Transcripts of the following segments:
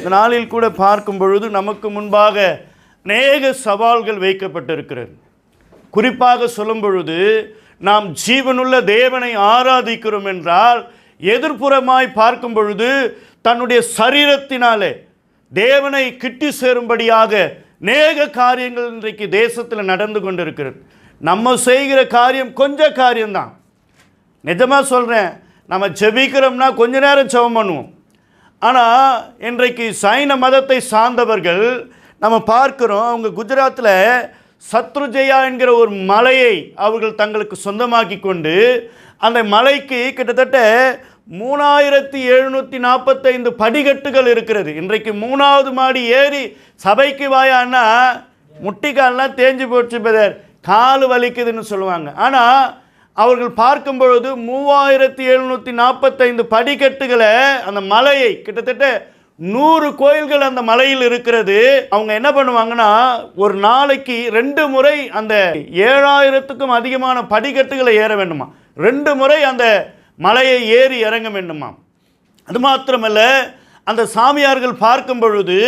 இந்த நாளில் கூட பார்க்கும் பொழுது நமக்கு முன்பாக அநேக சவால்கள் வைக்கப்பட்டிருக்கிறது. குறிப்பாக சொல்லும் பொழுது நாம் ஜீவனுள்ள தேவனை ஆராதிக்கிறோம் என்றால் எதிர்ப்புறமாய் பார்க்கும் பொழுது தன்னுடைய சரீரத்தினாலே தேவனை கிட்டி சேரும்படியாக அநேக காரியங்கள் இன்றைக்கு தேசத்தில் நடந்து கொண்டிருக்கிறது. நம்ம செய்கிற காரியம் கொஞ்சம் காரியம்தான். நிஜமாக சொல்கிறேன், நம்ம ஜெபிக்கிறோம்னா கொஞ்ச நேரம் ஜெபம் பண்ணுவோம். ஆனால் இன்றைக்கு சைன மதத்தை சார்ந்தவர்கள் நம்ம பார்க்குறோம், அவங்க குஜராத்தில் சத்ருஜயா என்கிற ஒரு மலையை அவர்கள் தங்களுக்கு சொந்தமாக்கி கொண்டு அந்த மலைக்கு கிட்டத்தட்ட 3745 படிக்கட்டுகள் இருக்கிறது. இன்றைக்கு 3வது மாடி ஏறி சபைக்கு வாயான்னா முட்டிக்கால்லாம் தேஞ்சு போச்சு பிரதர், கால் வலிக்குதுன்னு சொல்லுவாங்க. ஆனால் அவர்கள் பார்க்கும் பொழுது 3745 படிக்கட்டுகளை அந்த மலையை கிட்டத்தட்ட 100 கோயில்கள் அந்த மலையில் இருக்கிறது. அவங்க என்ன பண்ணுவாங்கன்னா ஒரு நாளைக்கு 2 முறை அந்த 7000க்கும் அதிகமான படிக்கட்டுகளை ஏற வேண்டுமா, 2 முறை அந்த மலையை ஏறி இறங்க வேண்டுமா. அது மாத்திரமல்ல, அந்த சாமியார்கள் பார்க்கும் பொழுது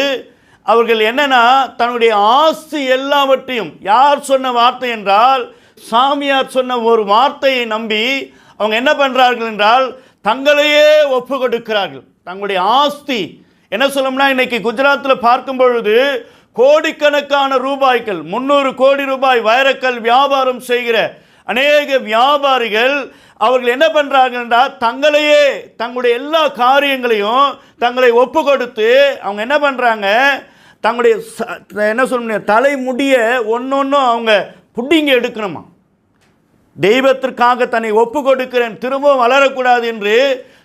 அவர்கள் என்னன்னா தன்னுடைய ஆஸ்தி எல்லாவற்றையும், யார் சொன்ன வார்த்தை என்றால் சாமியார் சொன்ன ஒரு வார்த்தையை நம்பி அவங்க என்ன பண்ணுறார்கள் என்றால் தங்களையே ஒப்பு கொடுக்கிறார்கள். தங்களுடைய ஆஸ்தி என்ன சொல்லணும்னா, இன்னைக்கு குஜராத்தில் பார்க்கும் பொழுது கோடிக்கணக்கான ரூபாய்கள், 300 கோடி ரூபாய் வைரக்கல் வியாபாரம் செய்கிற அநேக வியாபாரிகள் அவர்கள் என்ன பண்ணுறார்கள் என்றால் தங்களையே, தங்களுடைய எல்லா காரியங்களையும் தங்களை ஒப்பு கொடுத்து அவங்க என்ன பண்ணுறாங்க, தங்களுடைய என்ன சொல்ல தலைமுடிய ஒன்றொன்றும் அவங்க புட்டிங்க எடுக்கணுமா. தெய்வத்திற்காக தன்னை ஒப்பு கொடுக்கிறேன், திரும்பவும் வளரக்கூடாது என்று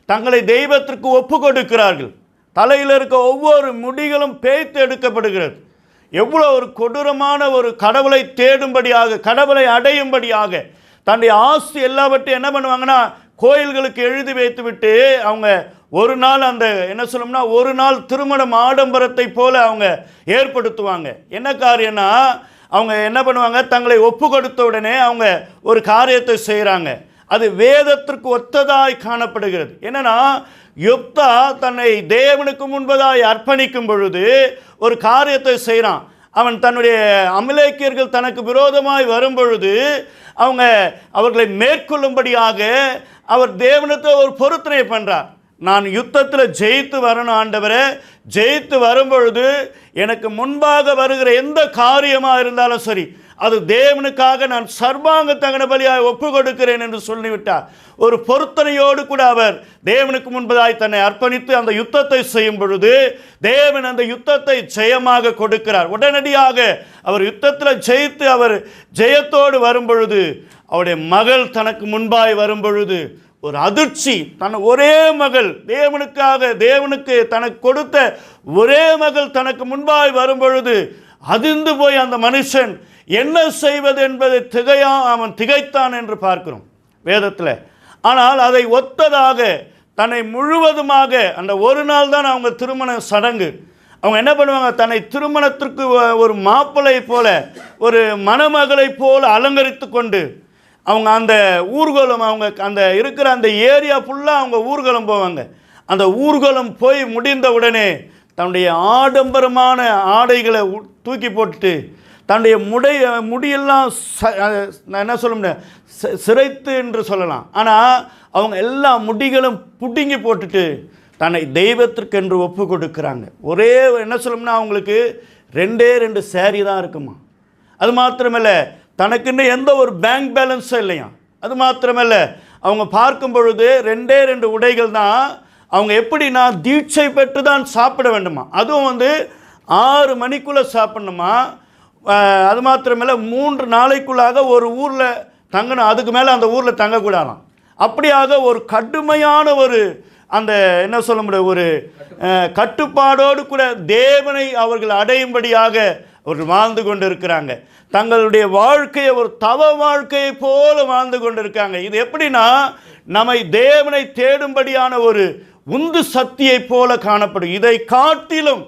தங்களை தெய்வத்திற்கு ஒப்பு கொடுக்கிறார்கள். தலையில் இருக்க ஒவ்வொரு முடிகளும் பேய்த்து எடுக்கப்படுகிறது. எவ்வளோ ஒரு கொடூரமான ஒரு கடவுளை தேடும்படியாக, கடவுளை அடையும்படியாக தன்னுடைய ஆஸ்தி எல்லாவற்றையும் என்ன பண்ணுவாங்கன்னா கோயில்களுக்கு எழுதி வைத்து விட்டு அவங்க ஒரு நாள் அந்த என்ன சொல்லணும்னா ஒரு நாள் திருமணம் ஆடம்பரத்தை போல அவங்க ஏற்படுத்துவாங்க. என்ன காரியம்னா அவங்க என்ன பண்ணுவாங்க, தங்களை ஒப்பு கொடுத்த உடனே அவங்க ஒரு காரியத்தை செய்கிறாங்க. அது வேதத்திற்கு ஒத்ததாய் காணப்படுகிறது. என்னன்னா யுப்தா தன்னை தேவனுக்கு முன்பதாய் அர்ப்பணிக்கும் பொழுது ஒரு காரியத்தை செய்கிறான். அவன் தன்னுடைய அமலேக்கியர்கள் தனக்கு விரோதமாய் வரும் பொழுது அவர்களை மேற்கொள்ளும்படியாக அவர் தேவனுக்கு ஒரு பொருத்தனை பண்ணுறார். நான் யுத்தத்தில் ஜெயித்து வரணும் ஆண்டவரே, ஜெயித்து வரும் பொழுது எனக்கு முன்பாக வருகிற எந்த காரியமாக இருந்தாலும் சரி அது தேவனுக்காக நான் சர்வாங்க தகன பலியாய் ஒப்பு கொடுக்கிறேன் என்று சொல்லிவிட்டார். ஒரு பொருத்தனையோடு கூட அவர் தேவனுக்கு முன்பதாய் தன்னை அர்ப்பணித்து அந்த யுத்தத்தை செய்யும் பொழுது தேவன் அந்த யுத்தத்தை ஜெயமாக கொடுக்கிறார். உடனடியாக அவர் யுத்தத்தில் ஜெயித்து அவர் ஜெயத்தோடு வரும் பொழுது அவருடைய மகள் தனக்கு முன்பாய் வரும் பொழுது ஒரு அதிர்ச்சி. தன் ஒரே மகள், தேவனுக்கு தனக்கு கொடுத்த ஒரே மகள் தனக்கு முன்பாய் வரும் பொழுது அதிர்ந்து போய் அந்த மனுஷன் என்ன செய்வது என்பதை அவன் திகைத்தான் என்று பார்க்கிறோம் வேதத்தில். ஆனால் அதை ஒத்ததாக தன்னை முழுவதுமாக அந்த ஒரு நாள் தான் அவங்க திருமண சடங்கு. அவங்க என்ன பண்ணுவாங்க, தன்னை திருமணத்திற்கு ஒரு மாப்பிள்ளை போல, ஒரு மணமகளை போல அலங்கரித்து கொண்டு அவங்க அந்த ஊர்வலம், அவங்க அந்த இருக்கிற அந்த ஏரியா ஃபுல்லாக அவங்க ஊர்வலம் போவாங்க. அந்த ஊர்வலம் போய் முடிந்த உடனே தன்னுடைய ஆடம்பரமான ஆடைகளை தூக்கி போட்டுட்டு தன்னுடைய முடியெல்லாம் என்ன சொல்ல முடியாது, சிரைத்து என்று சொல்லலாம். ஆனால் அவங்க எல்லா முடிகளும் புடுங்கி போட்டுட்டு தன்னை தெய்வத்திற்கென்று ஒப்பு கொடுக்குறாங்க. ஒரே என்ன சொல்லணும்னா அவங்களுக்கு 2 சேரீ தான் இருக்குமா. அது மாத்திரமல்ல, தனக்குன்னு எந்த ஒரு பேங்க் பேலன்ஸும் இல்லையா. அது மாத்திரமல்ல, அவங்க பார்க்கும் பொழுது 2 உடைகள் தான். அவங்க எப்படின்னா தீட்சை பெற்று தான் சாப்பிட வேண்டுமா. அதுவும் 6 மணிக்குள்ளே சாப்பிடணுமா. அது மாத்திரமல்ல 3 நாளைக்குள்ளாக ஒரு ஊரில் தங்கணும், அதுக்கு மேலே அந்த ஊரில் தங்கக்கூடாதாம். அப்படியாக ஒரு கடுமையான ஒரு அந்த என்ன சொல்ல முடியும் ஒரு கட்டுப்பாடோடு கூட தேவனை அவர்கள் அடையும்படியாக அவர்கள் வாழ்ந்து கொண்டு இருக்கிறாங்க. தங்களுடைய வாழ்க்கையை ஒரு தவ வாழ்க்கையை போல வாழ்ந்து கொண்டு இருக்காங்க. இது எப்படின்னா நம்மை தேவனை தேடும்படியான ஒரு உந்து சக்தியை போல காணப்படும். இதை காட்டிலும்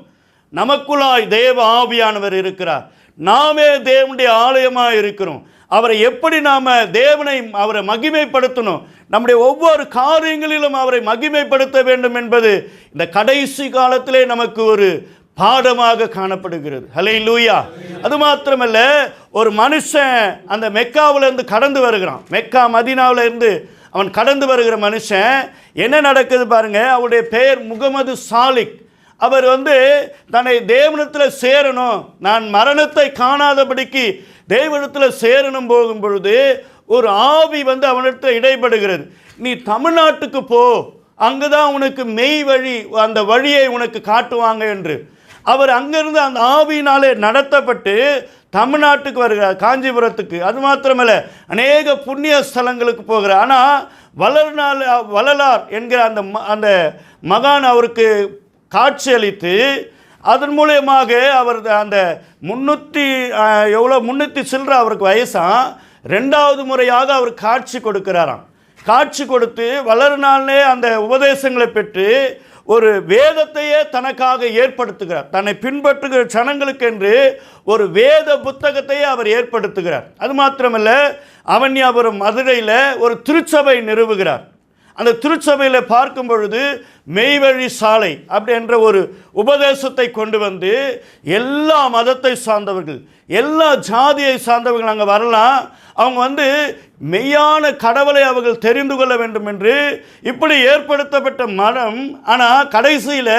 நமக்குள்ளாய் தேவ ஆவியானவர் இருக்கிறார். நாமே தேவனுடைய ஆலயமாக இருக்கிறோம். அவரை எப்படி நாம் அவரை மகிமைப்படுத்தணும், நம்முடைய ஒவ்வொரு காரியங்களிலும் அவரை மகிமைப்படுத்த வேண்டும் என்பது இந்த கடைசி காலத்திலே நமக்கு ஒரு பாடமாக காணப்படுகிறது. ஹல்லேலூயா. அது மாத்திரமல்ல, ஒரு மனுஷன் அந்த மெக்காவிலிருந்து கடந்து வருகிறான். மெக்கா மதீனாவில் இருந்து அவன் கடந்து வருகிற மனுஷன் என்ன நடக்குது பாருங்க. அவருடைய பெயர் முகமது சாலிக். அவர் தன்னை தேவனிடத்தில் சேரணும், நான் மரணத்தை காணாதபடிக்கு தேவனிடத்தில் சேரணும் போகும் பொழுது ஒரு ஆவி அவனிடத்தில் இடைப்படுகிறது. நீ தமிழ்நாட்டுக்கு போ, அங்குதான் உனக்கு மெய் வழி, அந்த வழியை உனக்கு காட்டுவாங்க என்று அவர் அங்கிருந்து அந்த ஆவியினாலே நடத்தப்பட்டு தமிழ்நாட்டுக்கு வருகிறார், காஞ்சிபுரத்துக்கு. அது மாத்திரமல்ல, அநேக புண்ணிய ஸ்தலங்களுக்கு போகிறார். ஆனால் வள்ளலார் என்கிற அந்த மகான் அவருக்கு காட்சியளித்து அதன் மூலியமாக அவர் அந்த 300 சில்லற அவருக்கு வயசாக 2வது முறையாக அவர் காட்சி கொடுக்கிறாராம். காட்சி கொடுத்து வளர்நாளே அந்த உபதேசங்களை பெற்று ஒரு வேதத்தையே தனக்காக ஏற்படுத்துகிறார். தன்னை பின்பற்றுகிற ஜனங்களுக்கு என்று ஒரு வேத புத்தகத்தையே அவர் ஏற்படுத்துகிறார். அது மாத்திரமல்ல, அவன்யாபுரம் மதுரையில் ஒரு திருச்சபை நிறுவுகிறார். அந்த திருச்சபையில் பார்க்கும் பொழுது மெய்வழி சாலை அப்படி என்ற ஒரு உபதேசத்தை கொண்டு வந்து எல்லா மதத்தை சார்ந்தவர்கள், எல்லா ஜாதியை சார்ந்தவர்கள் அங்கே வரலாம். அவங்க மெய்யான கடவுளை அவர்கள் தெரிந்து கொள்ள வேண்டும் என்று இப்படி ஏற்படுத்தப்பட்ட மனம். ஆனால் கடைசியில்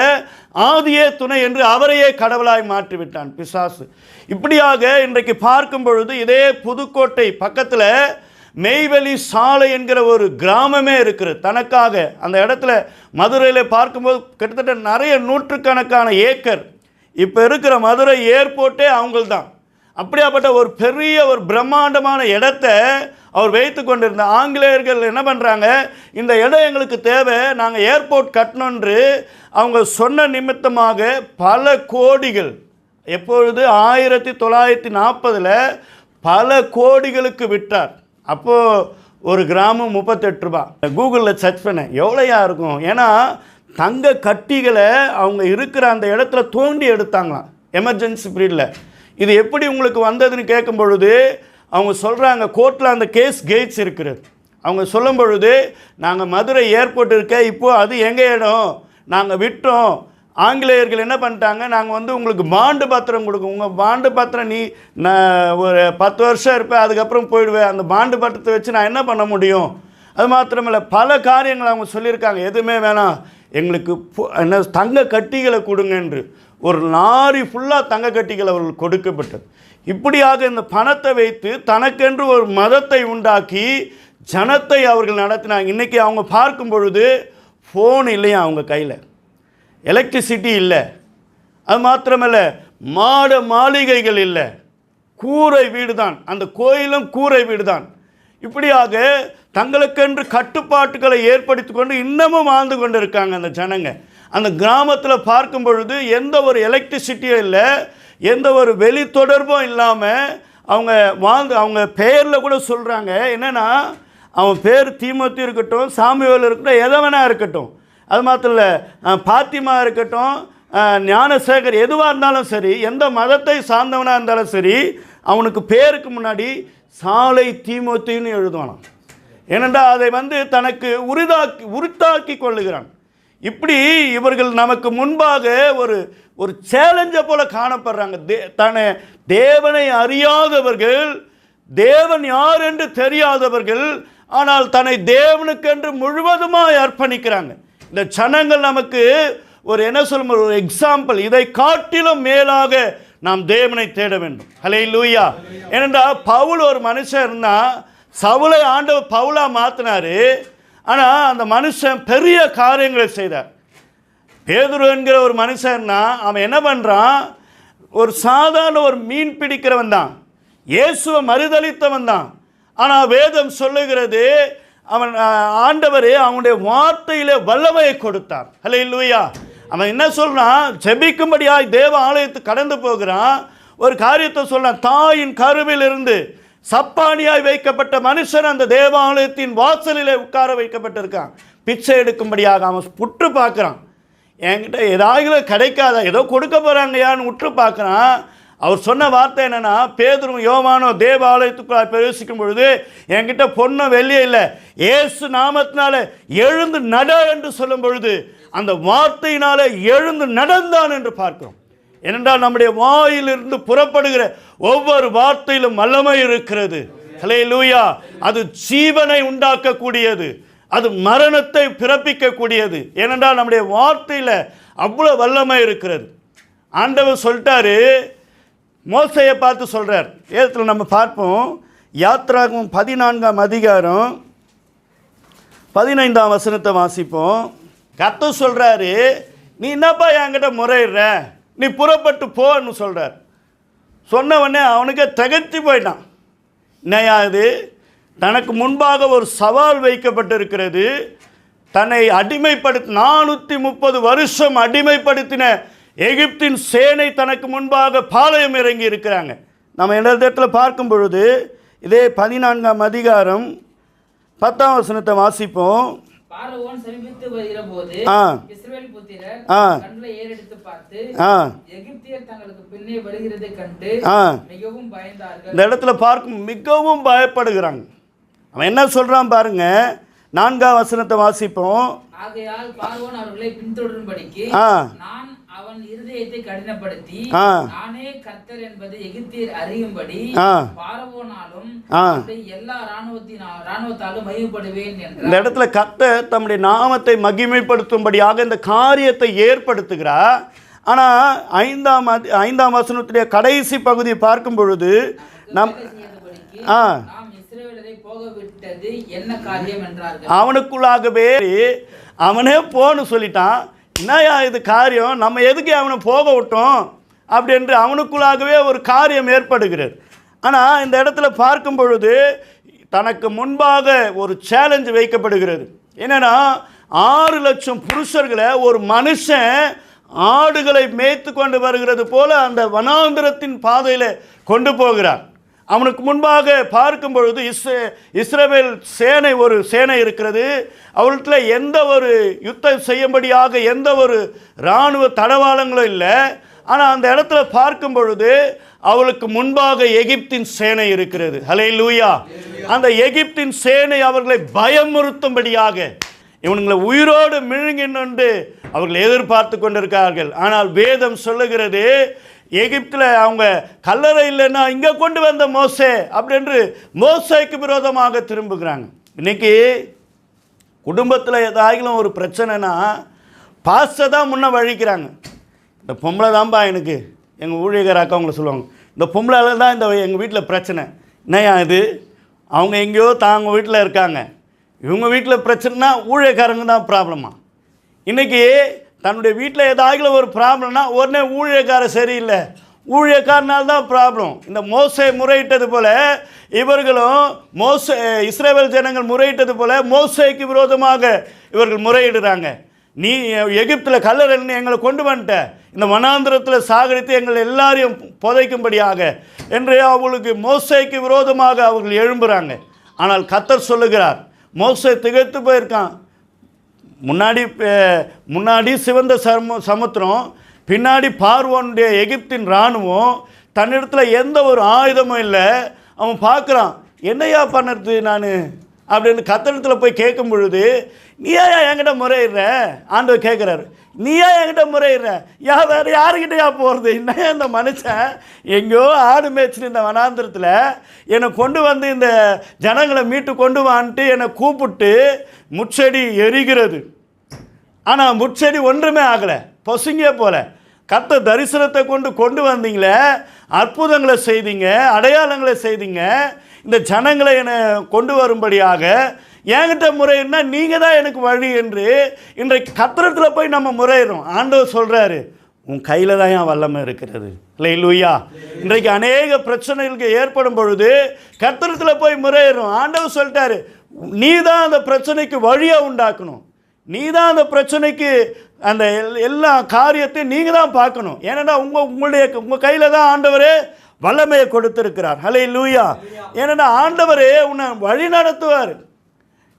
ஆதியே துணை என்று அவரையே கடவுளாய் மாற்றிவிட்டான் பிசாசு. இப்படியாக இன்றைக்கு பார்க்கும் பொழுது இதே புதுக்கோட்டை பக்கத்தில் மெய்வெளி சாலை என்கிற ஒரு கிராமமே இருக்கிறது. தனக்காக அந்த இடத்துல மதுரையில் பார்க்கும்போது கிட்டத்தட்ட நிறைய நூற்றுக்கணக்கான ஏக்கர். இப்போ இருக்கிற மதுரை ஏர்போர்ட்டே அவங்கள்தான். அப்படியாப்பட்ட ஒரு பெரிய ஒரு பிரம்மாண்டமான இடத்தை அவர் வைத்து கொண்டிருந்த ஆங்கிலேயர்கள் என்ன பண்ணுறாங்க, இந்த இடம் எங்களுக்கு தேவை, நாங்கள் ஏர்போர்ட் கட்டணுன்று அவங்க சொன்ன நிமித்தமாக பல கோடிகள், எப்பொழுது 1940 பல கோடிகளுக்கு விட்டார். அப்போது ஒரு கிராமம் 38 ரூபா. கூகுளில் சர்ச் பண்ணேன், எவ்வளோயா இருக்கும். ஏன்னா தங்க கட்டிகளை அவங்க இருக்கிற அந்த இடத்துல தோண்டி எடுத்தாங்களாம் எமர்ஜென்சி பீரியடில். இது எப்படி உங்களுக்கு வந்ததுன்னு கேட்கும் பொழுது அவங்க சொல்கிறாங்க, கோர்ட்டில் அந்த கேஸ் கேட்ஸ் இருக்கிறது. அவங்க சொல்லும் பொழுது, நாங்கள் மதுரை ஏர்போர்ட் இருக்க, இப்போது அது எங்கள் இடம், நாங்கள் விட்டோம். ஆங்கிலேயர்கள் என்ன பண்ணிட்டாங்க, நாங்கள் உங்களுக்கு பாண்டு பத்திரம் கொடுக்கும், உங்கள் பாண்டு பத்திரம் நீ நான் ஒரு 10 வருஷம் இருப்பேன், அதுக்கப்புறம் போயிடுவேன், அந்த பாண்டு பத்திரத்தை வச்சு நான் என்ன பண்ண முடியும். அது மாத்திரமில்லை, பல காரியங்கள் அவங்க சொல்லியிருக்காங்க. எதுவுமே வேணாம், எங்களுக்கு என்ன தங்க கட்டிகளை கொடுங்க என்று ஒரு லாரி ஃபுல்லாக தங்க கட்டிகள் அவர்கள் கொடுக்கப்பட்டது. இப்படியாக இந்த பணத்தை வைத்து தனக்கென்று ஒரு மதத்தை உண்டாக்கி ஜனத்தை அவர்கள் நடத்தினாங்க. இன்றைக்கி அவங்க பார்க்கும் பொழுது ஃபோன் இல்லையா அவங்க கையில், எலக்ட்ரிசிட்டி இல்லை, அது மாத்திரமல்ல மாளிகைகள் இல்லை, கூரை வீடு தான், அந்த கோயிலும் கூரை வீடு தான். இப்படியாக தங்களுக்கென்று கட்டுப்பாட்டுகளை ஏற்படுத்தி கொண்டு இன்னமும் வாழ்ந்து கொண்டு இருக்காங்க அந்த ஜனங்க. அந்த கிராமத்தில் பார்க்கும் பொழுது எந்த ஒரு எலக்ட்ரிசிட்டியும் இல்லை, எந்த ஒரு வெளி தொடர்பும் இல்லாமல் அவங்க பெயரில் கூட சொல்கிறாங்க. என்னென்னா, அவன் பேர் தீமோத்தி இருக்கட்டும், சாமுவேல் இருக்கட்டும், எதை வேணா இருக்கட்டும், அது மாத்திரம் இல்லை பாத்திமா இருக்கட்டும், ஞானசேகர், எதுவாக இருந்தாலும் சரி, எந்த மதத்தை சார்ந்தவனாக இருந்தாலும் சரி, அவனுக்கு பேருக்கு முன்னாடி சாலை தீமோத்தின்னு எழுதுவானான். ஏனென்றால் அதை தனக்கு உரித்தாக்கி கொள்ளுகிறான். இப்படி இவர்கள் நமக்கு முன்பாக ஒரு சேலஞ்சை போல காணப்படுறாங்க. தேவனை அறியாதவர்கள், தேவன் யார் என்று தெரியாதவர்கள், ஆனால் தன்னை தேவனுக்கென்று முழுவதுமாய் அர்ப்பணிக்கிறாங்க. இந்த ஜனங்கள் நமக்கு ஒரு என்ன சொல்லும், ஒரு எக்ஸாம்பிள். இதை காட்டிலும் மேலாக நாம் தேவனை தேட வேண்டும். ஹல்லேலூயா. ஏனென்றால் பவுல் ஒரு மனுஷன் இருந்தால், சவுலை ஆண்டவர் பவுலா மாற்றினார். ஆனால் அந்த மனுஷன் பெரிய காரியங்களை செய்தார். பேதுரு என்கிற ஒரு மனுஷன்னா அவன் என்ன பண்ணுறான், ஒரு சாதாரண ஒரு மீன் பிடிக்கிறவன் தான், இயேசுவை மறுதலித்தவன் தான். ஆனால் வேதம் சொல்லுகிறது, அவன் ஆண்டவரே அவனுடைய வார்த்தையிலே வல்லமையை கொடுத்தார். ஹல்லேலூயா. அவன் என்ன சொல்கிறான், ஜெபிக்கும்படியாய் தேவ ஆலயத்துக்கு கடந்து போகிறான். ஒரு காரியத்தை சொல்கிறான், தாயின் கருவில் இருந்து சப்பானியாய் வைக்கப்பட்ட மனுஷன் அந்த தேவாலயத்தின் வாசலிலே உட்கார வைக்கப்பட்டிருக்கான். பிச்சை எடுக்கும்படியாக அவன் உற்று பார்க்குறான். என்கிட்ட ஏதாவது கிடைக்காத, ஏதோ கொடுக்க போகிறாங்கயான்னு உற்று பார்க்குறான். அவர் சொன்ன வார்த்தை என்னென்னா, பேதுரும் யோவானோ தேவ ஆலயத்துக்குள் பிரவேசிக்கும் பொழுது என்கிட்ட பொண்ணும் வெள்ளியே இல்லை, இயேசு நாமத்தினால எழுந்து நட என்று சொல்லும் பொழுது அந்த வார்த்தையினால எழுந்து நடந்தான் என்று பார்க்கிறோம். ஏனென்றால் நம்முடைய வாயிலிருந்து புறப்படுகிற ஒவ்வொரு வார்த்தையிலும் வல்லமை இருக்கிறது. ஹல்லேலூயா. அது ஜீவனை உண்டாக்கக்கூடியது, அது மரணத்தை பிறப்பிக்கக்கூடியது. ஏனென்றால் நம்முடைய வார்த்தையில் அவ்வளோ வல்லமை இருக்கிறது. ஆண்டவர் சொல்லிட்டாரு, மோசையை பார்த்து சொல்கிறார். ஏதத்தில் நம்ம பார்ப்போம், யாத்ராகமம் 14ஆம் அதிகாரம் 15ஆம் வசனத்தை வாசிப்போம். கர்த்தர் சொல்கிறாரு, நீ என்னப்பா என்கிட்ட முறையிடுற, நீ புறப்பட்டு போன்னு சொல்கிறார். சொன்ன உடனே அவனுக்கே திகைத்து போயிட்டான். என்னையா இது, தனக்கு முன்பாக ஒரு சவால் வைக்கப்பட்டிருக்கிறது. தன்னை அடிமைப்படுத்தி 430 வருஷம் அடிமைப்படுத்தின எகிப்தின் சேனை தனக்கு முன்பாக பாளையம் இறங்கி இருக்கிறாங்க. நம்ம இடத்துல பார்க்கும் பொழுது இதே 14ஆம் அதிகாரம் 10ஆம் வசனத்தை வாசிப்போம். பார்வோன் சமீபித்து வருகிறபோது இஸ்ரவேல் புத்திரர் கண்களை ஏறெடுத்து பார்த்து எகிப்தியர் தங்களுக்கு பின்னே வருகிறதை கண்டு மிகவும் பயந்தார்கள். இந்த இடத்துல பார்க்கும் மிகவும் பயப்படுகிறாங்க. அவன் என்ன சொல்றான் பாருங்க, 4ஆம் வசனத்தை வாசிப்போம். ஆகையால் பார்வோன் அவர்களை பின்தொடரும்படிக்கு நான் அவன் இருதயத்தை கடினப்படுத்தி நானே கர்த்தர் என்பது எகிப்தியர் அறியும்படி பார்வோனாலும் எல்லா ராணுவத்தாலும் மகிமைப்படுவேன் என்றார். இந்த இடத்துல கர்த்தர் தம்முடைய நாமத்தை மகிமைப்படுத்தும்படியாக இந்த காரியத்தை ஏற்படுத்துகிறார். ஆனால் 5ஆம் வசனத்துடைய கடைசி பகுதியை பார்க்கும் பொழுது அவனுக்குள்ளாகவே அவனே போன்னு சொல்லிட்டான். என்னையா இது காரியம், நம்ம எதுக்கு அவனை போக விட்டோம் அப்படின்று அவனுக்குள்ளாகவே ஒரு காரியம் ஏற்படுகிறது. ஆனால் இந்த இடத்துல பார்க்கும் பொழுது தனக்கு முன்பாக ஒரு சேலஞ்சு வைக்கப்படுகிறது. என்னென்னா 6 லட்சம் புருஷர்களை ஒரு மனுஷன் ஆடுகளை மேய்த்து கொண்டு வருகிறது போல அந்த வனாந்திரத்தின் பாதையில் கொண்டு போகிறார். அவனுக்கு முன்பாக பார்க்கும் பொழுது இஸ்ரவேல் சேனை ஒரு சேனை இருக்கிறது. அவர்கிட்ட எந்த ஒரு யுத்தம் செய்யும்படியாக எந்த ஒரு இராணுவ தடவாளங்களும் இல்லை. ஆனால் அந்த இடத்துல பார்க்கும் பொழுது அவளுக்கு முன்பாக எகிப்தின் சேனை இருக்கிறது. ஹல்லேலூயா. அந்த எகிப்தின் சேனை அவர்களை பயமுறுத்தும்படியாக இவனுங்களை உயிரோடு மிழுங்கின்னு அவர்கள் எதிர்பார்த்து கொண்டிருக்கிறார்கள். ஆனால் வேதம் சொல்லுகிறது, எகிப்தில் அவங்க கல்லறை இல்லைன்னா இங்கே கொண்டு வந்த மோசே அப்படின்று மோசேக்கு விரோதமாக திரும்புகிறாங்க. இன்றைக்கி குடும்பத்தில் ஏதாகிலும் ஒரு பிரச்சனைனா பாஸ்டை தான் முன்னே வழிக்கிறாங்க. இந்த பொம்பளை தான்ப்பா எனக்கு, எங்கள் ஊழியக்கார அக்கா அவங்கள சொல்லுவாங்க, இந்த பொம்பளால் தான் இந்த எங்கள் வீட்டில் பிரச்சனை. என்னையா இது, அவங்க எங்கேயோ தாங்க வீட்டில் இருக்காங்க, இவங்க வீட்டில் பிரச்சனைனா ஊழியக்காரங்க தான் ப்ராப்ளமா. இன்றைக்கி தன்னுடைய வீட்டில் ஏதாகிலும் ஒரு ப்ராப்ளம்னா உடனே ஊழியக்காரர் சரியில்லை, ஊழியக்காரனால் தான் ப்ராப்ளம். இந்த மோசே முறையிட்டது போல் இவர்களும் இஸ்ரவேல் ஜனங்கள் முறையிட்டது போல் மோசேக்கு விரோதமாக இவர்கள் முறையிடுறாங்க. நீ எகிப்தில் கல்லறைன்னு எங்களை கொண்டு வந்துட்ட, இந்த வனாந்திரத்தில் சாகரித்து எங்கள் எல்லாரையும் புதைக்கும்படியாக என்று அவங்களுக்கு மோசேக்கு விரோதமாக அவர்கள் எழும்புகிறாங்க. ஆனால் கர்த்தர் சொல்லுகிறார், மோசே திகைத்து போயிருக்கான். முன்னாடி சிவந்த சமுத்திரம், பின்னாடி பார்வோனுடைய எகிப்தின் இராணுவம், தன்னிடத்தில் எந்த ஒரு ஆயுதமும் இல்லை. அவன் பார்க்குறான், என்னையா பண்ணுறது நான் அப்படின்னு கர்த்தரிடத்தில் போய் கேட்கும் பொழுது, நீயா என்கிட்ட முறையிடுற, ஆண்டவர் கேட்குறாரு, நீயா என்கிட்ட முறையிடுற, வேறு யாருக்கிட்டையா போகிறது, என்னையா இந்த மனுஷன் எங்கேயோ ஆடு மேய்ச்சின்னு இந்த வனாந்திரத்தில் என்னை கொண்டு வந்து இந்த ஜனங்களை மீட்டு கொண்டு வான்ட்டு என்னை கூப்பிட்டு முச்செடி எரிகிறது. ஆனால் முச்செடி ஒன்றுமே ஆகலை, பொசுங்கிய போல. கர்த்தர் தரிசனத்தை கொண்டு வந்தீங்களே, அற்புதங்களை செய்தீங்க, அடையாளங்களை செய்தீங்க, இந்த ஜனங்களை என்னை கொண்டு வரும்படியாக என்கிட்ட முறையினா நீங்கள் தான் எனக்கு வழி என்று இன்றைக்கு கர்த்தரிடத்தில் போய் நம்ம முறையிடும். ஆண்டவர் சொல்கிறாரு, உன் கையில் தான் என் வல்லமை இருக்கிறது. ஹல்லேலூயா. இன்றைக்கு அநேக பிரச்சனைகளுக்கு ஏற்படும் பொழுது கர்த்தரிடத்தில் போய் முறையிடும். ஆண்டவர் சொல்லிட்டாரு, நீ தான் அந்த பிரச்சனைக்கு வழியாக உண்டாக்கணும், நீ தான் அந்த பிரச்சனைக்கு அந்த எல்லா காரியத்தையும் நீங்கள் தான் பார்க்கணும். ஏன்னா உங்கள் கையில் தான் ஆண்டவரே வல்லமையை கொடுத்திருக்கிறார். ஹல்லேலூயா. ஏன்னா ஆண்டவரே உன்னை வழி நடத்துவார்.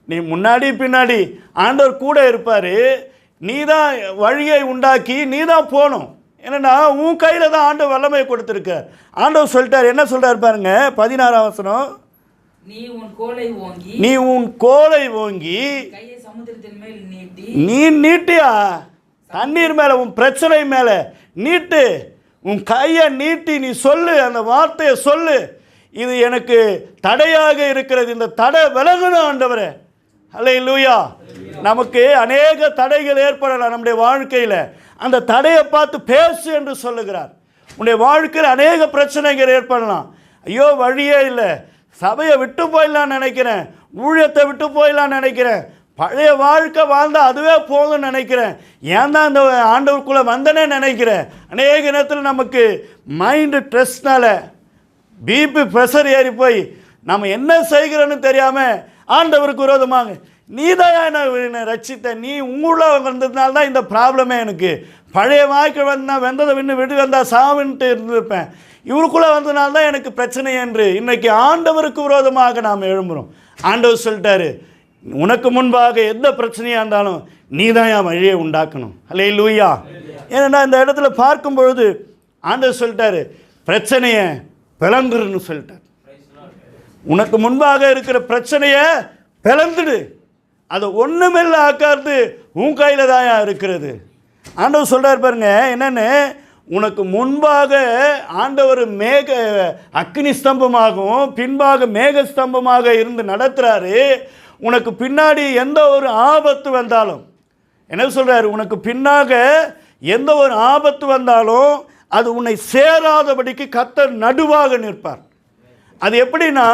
நீ முன்னாடி பின்னாடி ஆண்டவர் கூட இருப்பார். நீ தான் வழியை உண்டாக்கி நீ தான் போகணும். என்னன்னா உன் கையில் தான் ஆண்டவர் வல்லமையை கொடுத்துருக்க. ஆண்டவர் சொல்லிட்டார், என்ன சொல்கிறார் பாருங்க, 16ஆம் வசனம், நீ உன் கோலை ஓங்கி கையை சமுத்திரத்தின் மேல் நீட்டி. நீ நீட்டியா தண்ணீர் மேலே, உன் பிரச்சனை மேலே நீட்டு, உன் கையை நீட்டி நீ சொல்லு, அந்த வார்த்தையை சொல்லு, இது எனக்கு தடையாக இருக்கிறது, இந்த தடை விலகணும் ஆண்டவரே. அல்லேலூயா. நமக்கு அநேக தடைகள் ஏற்படலாம் நம்முடைய வாழ்க்கையில், அந்த தடையை பார்த்து பேசு என்று சொல்லுகிறார். உன்னுடைய வாழ்க்கையில் அநேக பிரச்சனைகள் ஏற்படலாம். ஐயோ வழியே இல்லை, சபையை விட்டு போயிடலான்னு நினைக்கிறேன், ஊழியத்தை விட்டு போயிடலான்னு நினைக்கிறேன், பழைய வாழ்க்கை வாழ்ந்தால் அதுவே போதும்னு நினைக்கிறேன், ஏன் தான் இந்த ஆண்டவருக்குள்ளே வந்தனே நினைக்கிறேன். அநேக நேரத்தில் நமக்கு மைண்டு ஸ்ட்ரெஸ்னால பிபி ப்ரெஷர் ஏறி போய் நம்ம என்ன செய்கிறோன்னு தெரியாமல் ஆண்டவருக்கு விரோதமாக, நீ தான் என்னை ரட்சித்த, நீ உங்கள வந்ததுனால தான் இந்த ப்ராப்ளமே, எனக்கு பழைய வாழ்க்கை வந்தால் வெந்ததை விண்ணு விடு வந்தால் சாவின்ட்டு இருந்திருப்பேன், இவருக்குள்ளே வந்ததுனால தான் எனக்கு பிரச்சனை என்று இன்றைக்கி ஆண்டவருக்கு விரோதமாக நாம் எழும்புகிறோம். ஆண்டவர் சொல்லிட்டாரு, உனக்கு முன்பாக எந்த பிரச்சனையாக இருந்தாலும் நீ தான் என் வழியை உண்டாக்கணும். அல்லேலூயா. ஏன்னா இந்த இடத்துல பார்க்கும் பொழுது ஆண்டவர் சொல்லிட்டாரு, பிரச்சனையை பிளந்துருன்னு சொல்லிட்டார். உனக்கு முன்பாக இருக்கிற பிரச்சனையை பிளந்துடு, அதை ஒன்றுமில்லை ஆக்காது உன் கையில் தான் இருக்கிறது. ஆண்டவர் சொல்கிறார் பாருங்க, என்னென்னு, உனக்கு முன்பாக ஆண்டவர் அக்னி ஸ்தம்பமாகவும் பின்பாக மேக ஸ்தம்பமாக இருந்து நடத்துகிறாரு. உனக்கு பின்னாடி எந்த ஒரு ஆபத்து வந்தாலும், என்ன சொல்கிறாரு, உனக்கு பின்னாக எந்த ஒரு ஆபத்து வந்தாலும் அது உன்னை சேராதபடிக்கு கர்த்தர் நடுவாக நிற்பார். அது எப்படின்னா,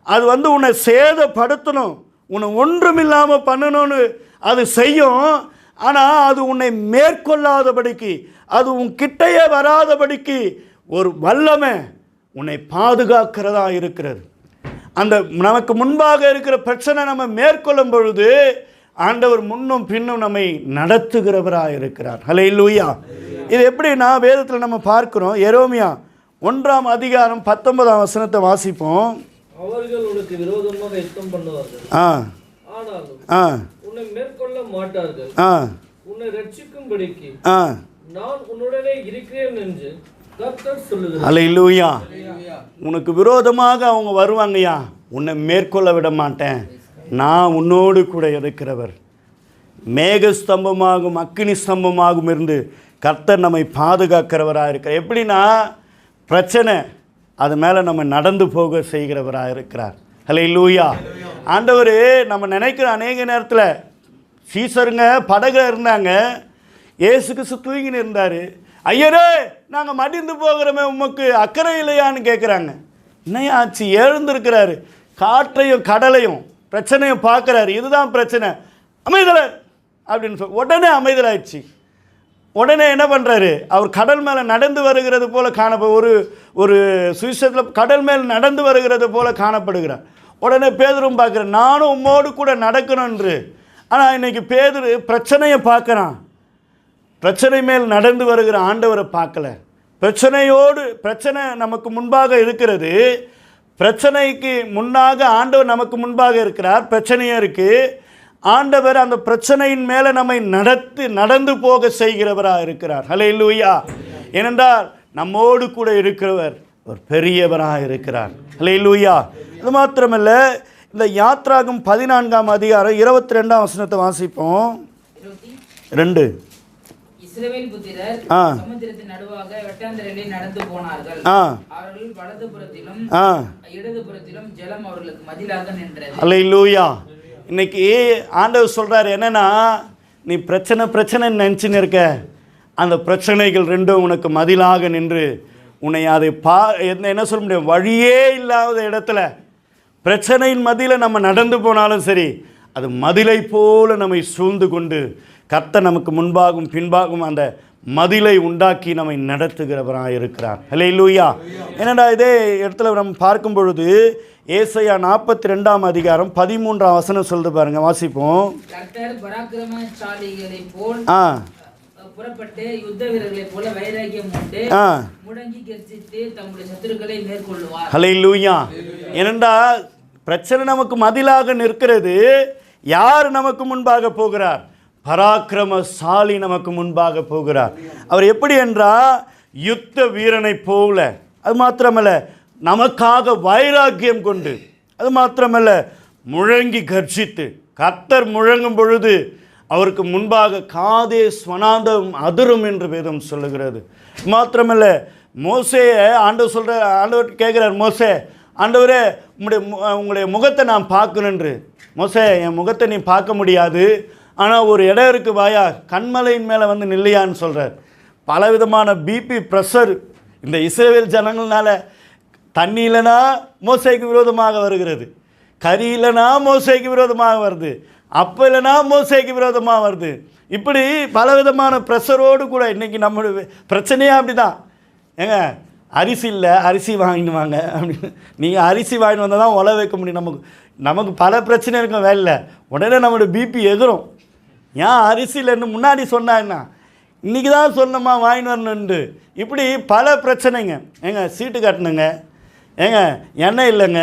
அது உன்னை சேதப்படுத்தணும், உன்னை ஒன்றுமில்லாமல் பண்ணணும்னு அது செய்யும். ஆனால் அது உன்னை மேற்கொள்ளாதபடிக்கு, அது உன் கிட்டையே வராதபடிக்கு ஒரு வல்லமை உன்னை பாதுகாக்கிறதா இருக்கிறது. அந்த நமக்கு முன்பாக இருக்கிற பிரச்சனை நம்ம மேற்கொள்ளும் பொழுது ஆண்டவர் முன்னும் பின்னும் நம்மை நடத்துகிறவராக இருக்கிறார். அல்லேலூயா. இது எப்படின்னா வேதத்தில் நம்ம பார்க்கிறோம். எரேமியா 1ஆம் அதிகாரம் 19ஆம் வசனத்தை வாசிப்போம். அவர்கள் உனக்கு விரோதமாக யுத்தம் பண்ணுவார்கள், ஆனாலும் உன்னை மேற்கொள்ள மாட்டார்கள். உன்னை ரட்சிக்கும்படிக்கு நான் உன்னுடனே இருக்கிறேன் என்று கர்த்தர் சொல்லுகிறார். அல்லேலூயா. உனக்கு விரோதமாக அவங்க வருவாங்கய்யா, உன்னை மேற்கொள்ள விட மாட்டேன், நான் உன்னோடு கூட இருக்கிறவர். மேக ஸ்தம்பமாகும் அக்கினி ஸ்தம்பமாகும் இருந்து கர்த்தர் நம்மை பாதுகாக்கிறவராக இருக்கிறார். எப்படின்னா, பிரச்சனை அது மேலே நம்ம நடந்து போக செய்கிறவராக இருக்கிறார். அல்லேலூயா. ஆண்டவர் நம்ம நினைக்கிற அநேக நேரத்தில் சீசருங்க படகுல இருந்தாங்க, இயேசு கிறிஸ்து தூங்கின்னு இருந்தார். ஐயரே, நாங்கள் மடிந்து போகிறோமே, உமக்கு அக்கறை இல்லையான்னு கேட்குறாங்க. என்னையா ஆச்சு? எழுந்திருக்கிறாரு, காற்றையும் கடலையும் பிரச்சனையும் பார்க்குறாரு, இதுதான் பிரச்சனை, அமைதலர் அப்படின்னு உடனே அமைதலாயிடுச்சு. உடனே என்ன பண்ணுறாரு, அவர் கடல் மேலே நடந்து வருகிறது போல் ஒரு சுவிசேஷத்தில் கடல் மேல் நடந்து வருகிறது போல் காணப்படுகிறார். உடனே பேதுரும் பார்க்குறேன், நானும் உம்மோடு கூட நடக்கணுன்று. ஆனால் இன்றைக்கி பேதுரு பிரச்சனையை பார்க்குறான், பிரச்சனை மேல் நடந்து வருகிற ஆண்டவரை பார்க்கல. பிரச்சனை நமக்கு முன்பாக இருக்கிறது, பிரச்சனைக்கு முன்னாக ஆண்டவர் நமக்கு முன்பாக இருக்கிறார், பிரச்சனையும் இருக்குது. ஆண்டவர் அந்த பிரச்சனையின் மேலே நம்மை நடந்து போக செய்கிறவராக இருக்கிறார். அல்லேலூயா. ஏனென்றால் நம்மோடு கூட இருக்கிறவர் ஒரு பெரியவராக இருக்கிறார். அல்லேலூயா. அது மாத்திரமல்ல, இந்த யாத்ராகம் 14ஆம் அதிகாரம் 22ஆம் வசனத்தை வாசிப்போம். 2 இஸ்ரவேல் புத்திரர் சமுத்திரத்தின் நடுவாக வெட்டாந்தரையில் நடந்து போனார்கள். அவர்கள் வலதுபுறத்திலும் இடதுபுறத்திலும் ஜலம் அவர்களுக்கு மதிலாக நின்றது. அல்லேலூயா. இன்னைக்கு ஆண்டவர் சொல்கிறார், என்னன்னா, நீ பிரச்சனைன்னு நினச்சின்னு இருக்க, அந்த பிரச்சனைகள் ரெண்டும் உனக்கு மதிலாக நின்று உன்னை அதை என்ன சொல்ல முடியும், வழியே இல்லாத இடத்துல பிரச்சனையின் மதியில் நம்ம நடந்து போனாலும் சரி, அது மதிலை போல நம்மை சூழ்ந்து கொண்டு கர்த்தர் நமக்கு முன்பாகவும் பின்பாகவும் அந்த மதிலை உண்டாக்கி நம்மை நடத்துகிறவராக இருக்கிறார். அல்லேலூயா. என்னடா இதே இடத்துல நம்ம பார்க்கும் பொழுது ஏசாயா 42ஆம் அதிகாரம் 13ஆம் வசனம் சொல்லுது பாருங்க, வாசிப்போம். கர்த்தர் பராக்கிரமசாலிகளை போல் புறப்பட்டு யுத்த வீரர்களைப் போல வைராக்கியம் உண்டு முழங்கி கர்ஜித்து தம்முடைய சத்துருக்களை மேற்கொள்வார். அல்லேலூயா. ஏனென்றா பிரச்சனை நமக்கு மதிலாக நிற்கிறது, யார் நமக்கு முன்பாக போகிறார்? பராக்கிரமசாலி நமக்கு முன்பாக போகிறார். அவர் எப்படி என்றால் யுத்த வீரனை போல, அது மாத்திரமல்ல நமக்காக வைராக்கியம் கொண்டு, அது மாத்திரமல்ல முழங்கி கர்ஜித்து, கர்த்தர் முழங்கும் பொழுது அவருக்கு முன்பாக காதேஸ் வனாந்தரம் அதிரும் என்று வேதம் சொல்லுகிறது. மாத்திரமல்ல மோசேயை ஆண்டவர் கேட்குறார், மோசே ஆண்டவரே உங்களுடைய முகத்தை நான் பார்க்கணுன்று. மோசே என் முகத்தை நீ பார்க்க முடியாது, ஆனால் ஒரு இடம் இருக்குது வாயா, கண்மலையின் மேலே வந்து நில்லையான்னு சொல்கிறார். பலவிதமான பிபி ப்ரெஷர் இந்த இஸ்ரவேல் ஜனங்கள்னால. தண்ணி இல்லைனா மோசேக்கு விரோதமாக வருகிறது, கறி இல்லைனா மோசேக்கு விரோதமாக வருது, அப்போ இல்லைனா மோசேக்கு விரோதமாக வருது. இப்படி பலவிதமான ப்ரெஷரோடு கூட இன்றைக்கி நம்மளுடைய பிரச்சனையாக அப்படி தான். ஏங்க அரிசி இல்லை, அரிசி வாங்கிட்டு வாங்க அப்படின்னு. நீங்கள் அரிசி வாங்கிட்டு வந்தால் தான் உழ வைக்க முடியும். நமக்கு பல பிரச்சனை இருக்கும் வேலையில், உடனே நம்மளோட பிபி எகிரும். ஏன் அரிசி இல்லைன்னு முன்னாடி சொன்னாங்கன்னா இன்றைக்கி தான் சொன்னோமா வாங்கிட்டு வரணுன்ட்டு. இப்படி பல பிரச்சனைங்க. ஏங்க சீட்டு கட்டணுங்க, ஏங்க எண்ணெய் இல்லைங்க,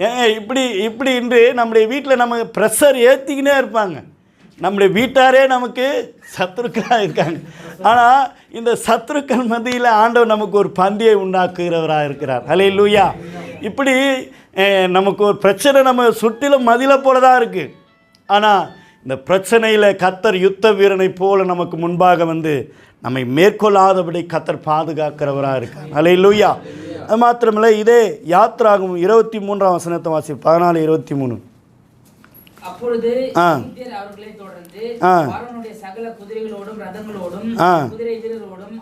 ஏங்க இப்படி இன்று நம்முடைய வீட்டில் நமக்கு ப்ரெஷர் ஏற்றிக்கினே இருப்பாங்க. நம்முடைய வீட்டாரே நமக்கு சத்துருக்களாக இருக்காங்க. ஆனால் இந்த சத்துருக்கள் மத்தியில் ஆண்டவர் நமக்கு ஒரு பந்தியை உண்டாக்குகிறவராக இருக்கிறார். ஹல்லேலூயா. இப்படி நமக்கு ஒரு பிரச்சனை நம்ம சுற்றிலும் மதிலை போல தான் இருக்குது. ஆனால் இந்த பிரச்சனையில் கர்த்தர் யுத்த வீரனை போல நமக்கு முன்பாக வந்து நம்மை மேற்கொள்ளாதபடி கர்த்தர் பாதுகாக்கிறவராக இருக்கார். ஹல்லேலூயா. அது மாத்திரமில்லை, இதே யாத்ராகும் 23ஆம் வசனத்தை வாசி, 14:23. அப்பொழுது எகிப்தியர் அவர்களை தொடர்ந்து பார்வோனுடைய சகல குதிரைகளோடும் ரதங்களோடும் குதிரை வீரரோடும்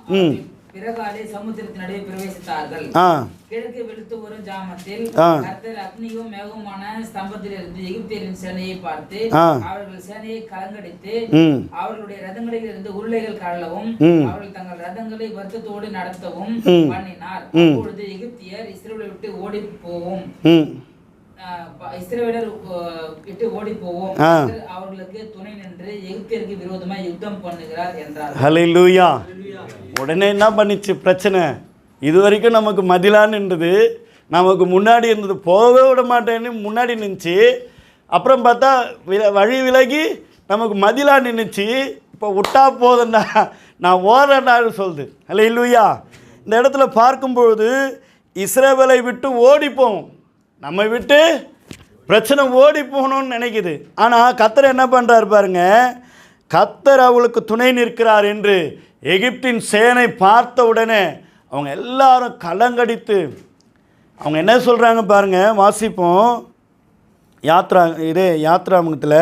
பிறகாலே சமுத்திரத்தின் நடுவே பிரவேசித்தார்கள். கிழக்கு வெளுத்து ஒரு ஜாமத்தில் கர்த்தர் அக்னியும் மேகமான ஸ்தம்பத்திலிருந்து எகிப்தியரின் சேனையை பார்த்து அவர்கள் சேனையை கலங்கடித்து அவர்களுடைய ரதங்களில் இருந்து உருளைகள் கழலவும் அவர்கள் தங்கள் ரதங்களை வருத்தத்தோடு நடத்தவும் பண்ணினார். அப்பொழுது எகிப்தியர் இஸ்ரவேலை விட்டு ஓடி போவோம், இஸ்ரவேலர் விட்டு ஓடி போவோம், அவர்களுக்கு துணை நின்று எகிப்தியருக்கு விரோதமாக யுத்தம் பண்ணுகிறார் என்றார். ஹல்லேலூயா. உடனே என்ன பண்ணிச்சு பிரச்சனை? இது வரைக்கும் நமக்கு மதிலான்னு இருந்தது, நமக்கு முன்னாடி இருந்தது, போகவே விட மாட்டேன்னு முன்னாடி நின்றுச்சு. அப்புறம் பார்த்தா வழி விலகி நமக்கு மதிலாக நின்றுச்சு. இப்போ விட்டா போதுண்டா, நான் ஓடுறேன்டான்னு சொல்லுது. ஹல்லேலூயா. இந்த இடத்துல பார்க்கும்பொழுது இஸ்ரவேலை விட்டு ஓடிப்போம், நம்ம விட்டு பிரச்சனை ஓடி போகணும்னு நினைக்குது. ஆனால் கர்த்தர் என்ன பண்ணுறாரு பாருங்க, கர்த்தர் அவளுக்கு துணை நிற்கிறார் என்று எகிப்தின் சேனை பார்த்த உடனே அவங்க எல்லாரும் கலங்கடித்து அவங்க என்ன சொல்கிறாங்க பாருங்க, வாசிப்போம். யாத்ராமத்தில்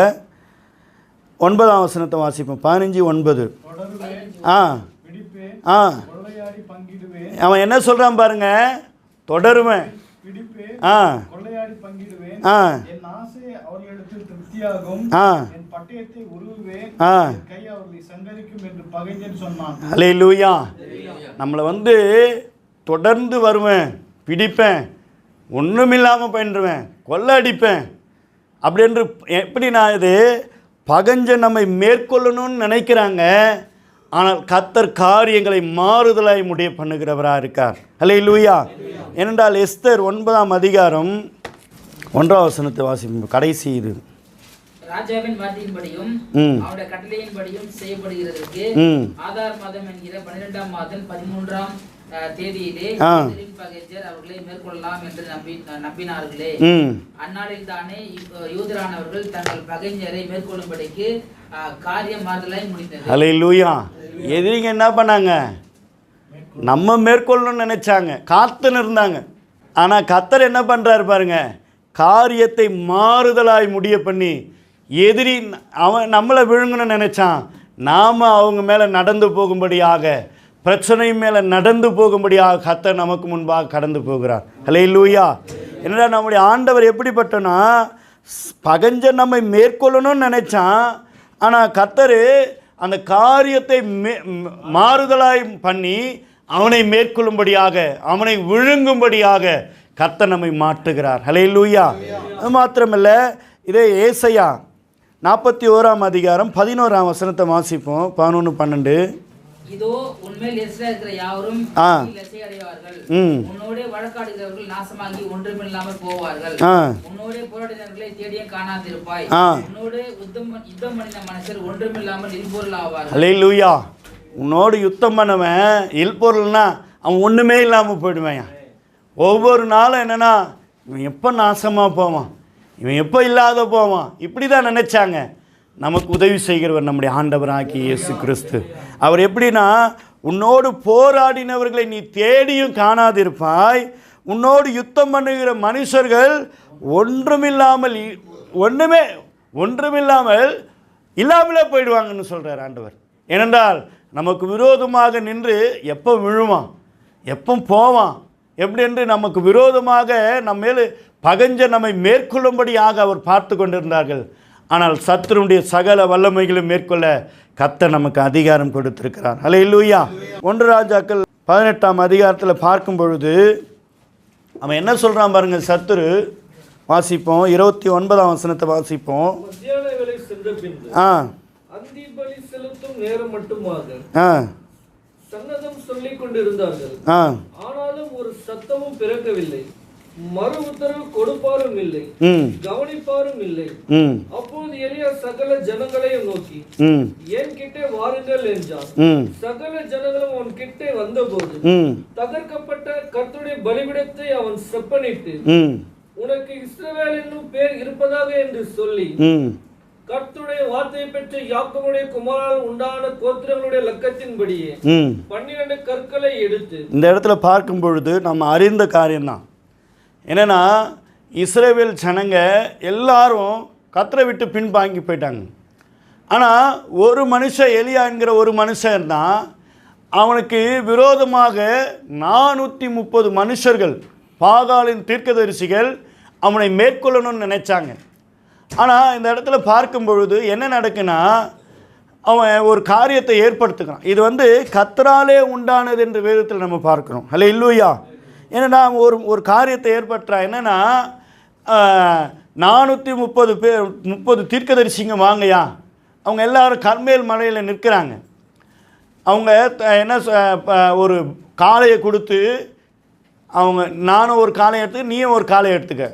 9ஆம் வசனத்தை வாசிப்போம், 15:9. அவன் என்ன சொல்கிறான் பாருங்க, தொடருவேன், கொள்ளையாடி பங்கிடுவேன், என் ஆசை அவர்களிடத்தில் திருப்தியாகும், என் பட்டயத்தை உருவுவேன், கை அவர்களை சங்கரிக்கும் என்று பகைஞன் சொன்னான். ஹல்லேலூயா. நம்மளை வந்து தொடர்ந்து வருவேன், பிடிப்பேன், ஒன்றுமில்லாமல் பயின்றுவேன், கொள்ளடிப்பேன் அப்படின்று எப்படி நான் இது பகைஞ்சன் நம்மை மேற்கொள்ளணும்னு நினைக்கிறாங்க. ஆனால் கர்த்தர் காரியங்களை மாறுதலாய் முடிய பண்ணுகிறவராக இருக்கார். ஹல்லேலூயா. ஏனென்றால் எஸ்தர் 9ஆம் அதிகாரம் 1ஆம் வசனத்தை வாசிப்போம், கடைசி இது. ராஜாவின் வார்த்தையின்படியும் அவருடைய கட்டளையின்படியும் செய்யப்படுகிறதற்கு ஆதார் மாதம் என்கிற 12ஆம் மாதம் 13ஆம் தேதியிலே பகைஞர் அவர்களை மேற்கொள்ளலாம் என்று நம்பினார்களே. அந்நாளில் தானே யூதரானவர்கள் தங்கள் பகைஞரை மேற்கொள்ளும்படிக்கு காரியம் மாறுதலாய் முடிந்தது. ஹல்லேலூயா. எதிரிங்க என்ன பண்ணாங்க, நம்ம மேற்கொள்ளணும்னு நினைச்சாங்க, காத்துன்னு இருந்தாங்க. ஆனால் கர்த்தர் என்ன பண்ணுறாரு பாருங்க, காரியத்தை மாறுதலாய் முடிய பண்ணி எதிரி அவன் நம்மளை விழுங்கணும்னு நினைச்சான், நாம் அவங்க மேலே நடந்து போகும்படியாக, பிரச்சனை மேலே நடந்து போகும்படியாக கர்த்தர் நமக்கு முன்பாக கடந்து போகிறார். ஹல்லேலூயா. என்னடா நம்முடைய ஆண்டவர் எப்படிப்பட்டனா, பகைஞ்சன் நம்மை மேற்கொள்ளணும்னு நினைச்சான், ஆனால் கர்த்தர் அந்த காரியத்தை மாறுதலாய் பண்ணி அவனை மேற்கொள்ளும்படியாக, அவனை விழுங்கும்படியாக கர்த்தர் நம்மை மாற்றுகிறார். ஹல்லேலூயா. அது மாத்திரமல்ல, இதே ஏசாயா 41ஆம் அதிகாரம் 11ஆம் வசனத்தை வாசிப்போம், 11-12. இதோ உன்மேல் எரிச்சலா இருக்கிற யாவரும் ஆ. லசை அடைவார்கள். ம். உன்னோடே வழக்காடுகிறவர்கள் நாசமாகி ஒன்றுமில்லாமல் போவார்கள். ஆ. உன்னோடே போராடினர்களை தேடியும் காணாதிருப்பாய். ஆ. உன்னோடே யுத்தம் பண்ணின மனுஷர் ஒன்றுமில்லாமல் இல்பொருள் ஆவார்கள். அல்லேலூயா. உன்னோடு யுத்தம் பண்ணவன் இல்பொருள்னா அவன் ஒன்றுமே இல்லாமல் போயிடுவேன். ஒவ்வொரு நாளும் என்னென்னா இவன் எப்போ நாசமாக போவான், இவன் எப்போ இல்லாத போவான், இப்படி தான் நினச்சாங்க. நமக்கு உதவி செய்கிறவர் நம்முடைய ஆண்டவராகிய இயேசு கிறிஸ்து. அவர் எப்படின்னா, உன்னோடு போராடினவர்களை நீ தேடியும் காணாதிருப்பாய், உன்னோடு யுத்தம் பண்ணுகிற மனுஷர்கள் ஒன்றுமில்லாமல் இல்லாமலே போயிடுவாங்கன்னு சொல்கிறார் ஆண்டவர். ஏனென்றால் நமக்கு விரோதமாக நின்று எப்போ விழுவான், எப்போ போவான், எப்படி என்று நமக்கு விரோதமாக நம்ம மேல் பகஞ்ச நம்மை மேற்கொள்ளும்படியாக அவர் பார்த்து கொண்டிருந்தார்கள். ஆனால் சத்துருடைய சகல வல்லமைகளும் மேற்கொள்ள கர்த்தர் நமக்கு அதிகாரம் கொடுத்திருக்கிறார். அல்லேலூயா. 1 ராஜாக்கள் 18ஆம் அதிகாரத்தில் பார்க்கும் பொழுது அவன் என்ன சொல்கிறான் பாருங்க. சத்துரு வாசிப்போம், 29ஆம் வசனத்தை வாசிப்போம். மத்தியான வேளை சென்ற பின்பு அந்தி பலி செலுத்தும் நேரம் மட்டுமாக சன்னதம் சொல்லிக் கொண்டிருந்தார்கள். ஆனாலும் ஒரு சத்தமும் பிறக்கவில்லை, மறு உத்தரவு கொடுப்பாரும் இல்லை, கவனிப்பாரும் இல்லை. அப்போது எலியா சகல ஜனங்களையும் நோக்கி என் கிட்டே வாருங்கள் என்றான். சகல ஜனங்களும் அவன் கிட்டே வந்தபோது தகர்க்கப்பட்ட கர்த்தருடைய பலிபீடத்தை அவன் செப்பனிட்டு உனக்கு இஸ்ரவேல் என்னும் பேர் இருப்பதாக என்று சொல்லி கர்த்தருடைய வார்த்தையை பெற்ற யாக்கோபுடைய குமாரனால் உண்டான கோத்திரங்களுடைய லக்கத்தின்படியே 12 கற்களை எடுத்து. இந்த இடத்துல பார்க்கும் பொழுது நம்ம அறிந்த காரியம்தான் என்னன்னா, இஸ்ரவேல் ஜனங்க எல்லாரும் கர்த்தரை விட்டு பின்வாங்கி போயிட்டாங்க. ஆனால் ஒரு மனுஷன், எலியா என்கிற ஒரு மனுஷன் தான், அவனுக்கு விரோதமாக 430 மனுஷர்கள், பாகாலின் தீர்க்கதரிசிகள் அவனை மேற்கொள்ளணும்னு நினைச்சாங்க. ஆனால் இந்த இடத்துல பார்க்கும் பொழுது என்ன நடக்குன்னா, அவன் ஒரு காரியத்தை ஏற்படுத்துகிறான். இது கர்த்தராலே உண்டானது என்று வேதத்தில் நம்ம பார்க்குறோம். அல்லேலூயா. ஏன்னா ஒரு காரியத்தை ஏற்படுத்துறா. என்னென்னா 430 பேர், 30 தீர்க்கதரிசிங்க வாங்கயா. அவங்க எல்லாரும் கர்மேல் மலையில் நிற்கிறாங்க. அவங்க என்ன ஒரு காளையை கொடுத்து, அவங்க நானும் ஒரு காளையை எடுத்துக்க, நீயும் ஒரு காளையை எடுத்துக்க.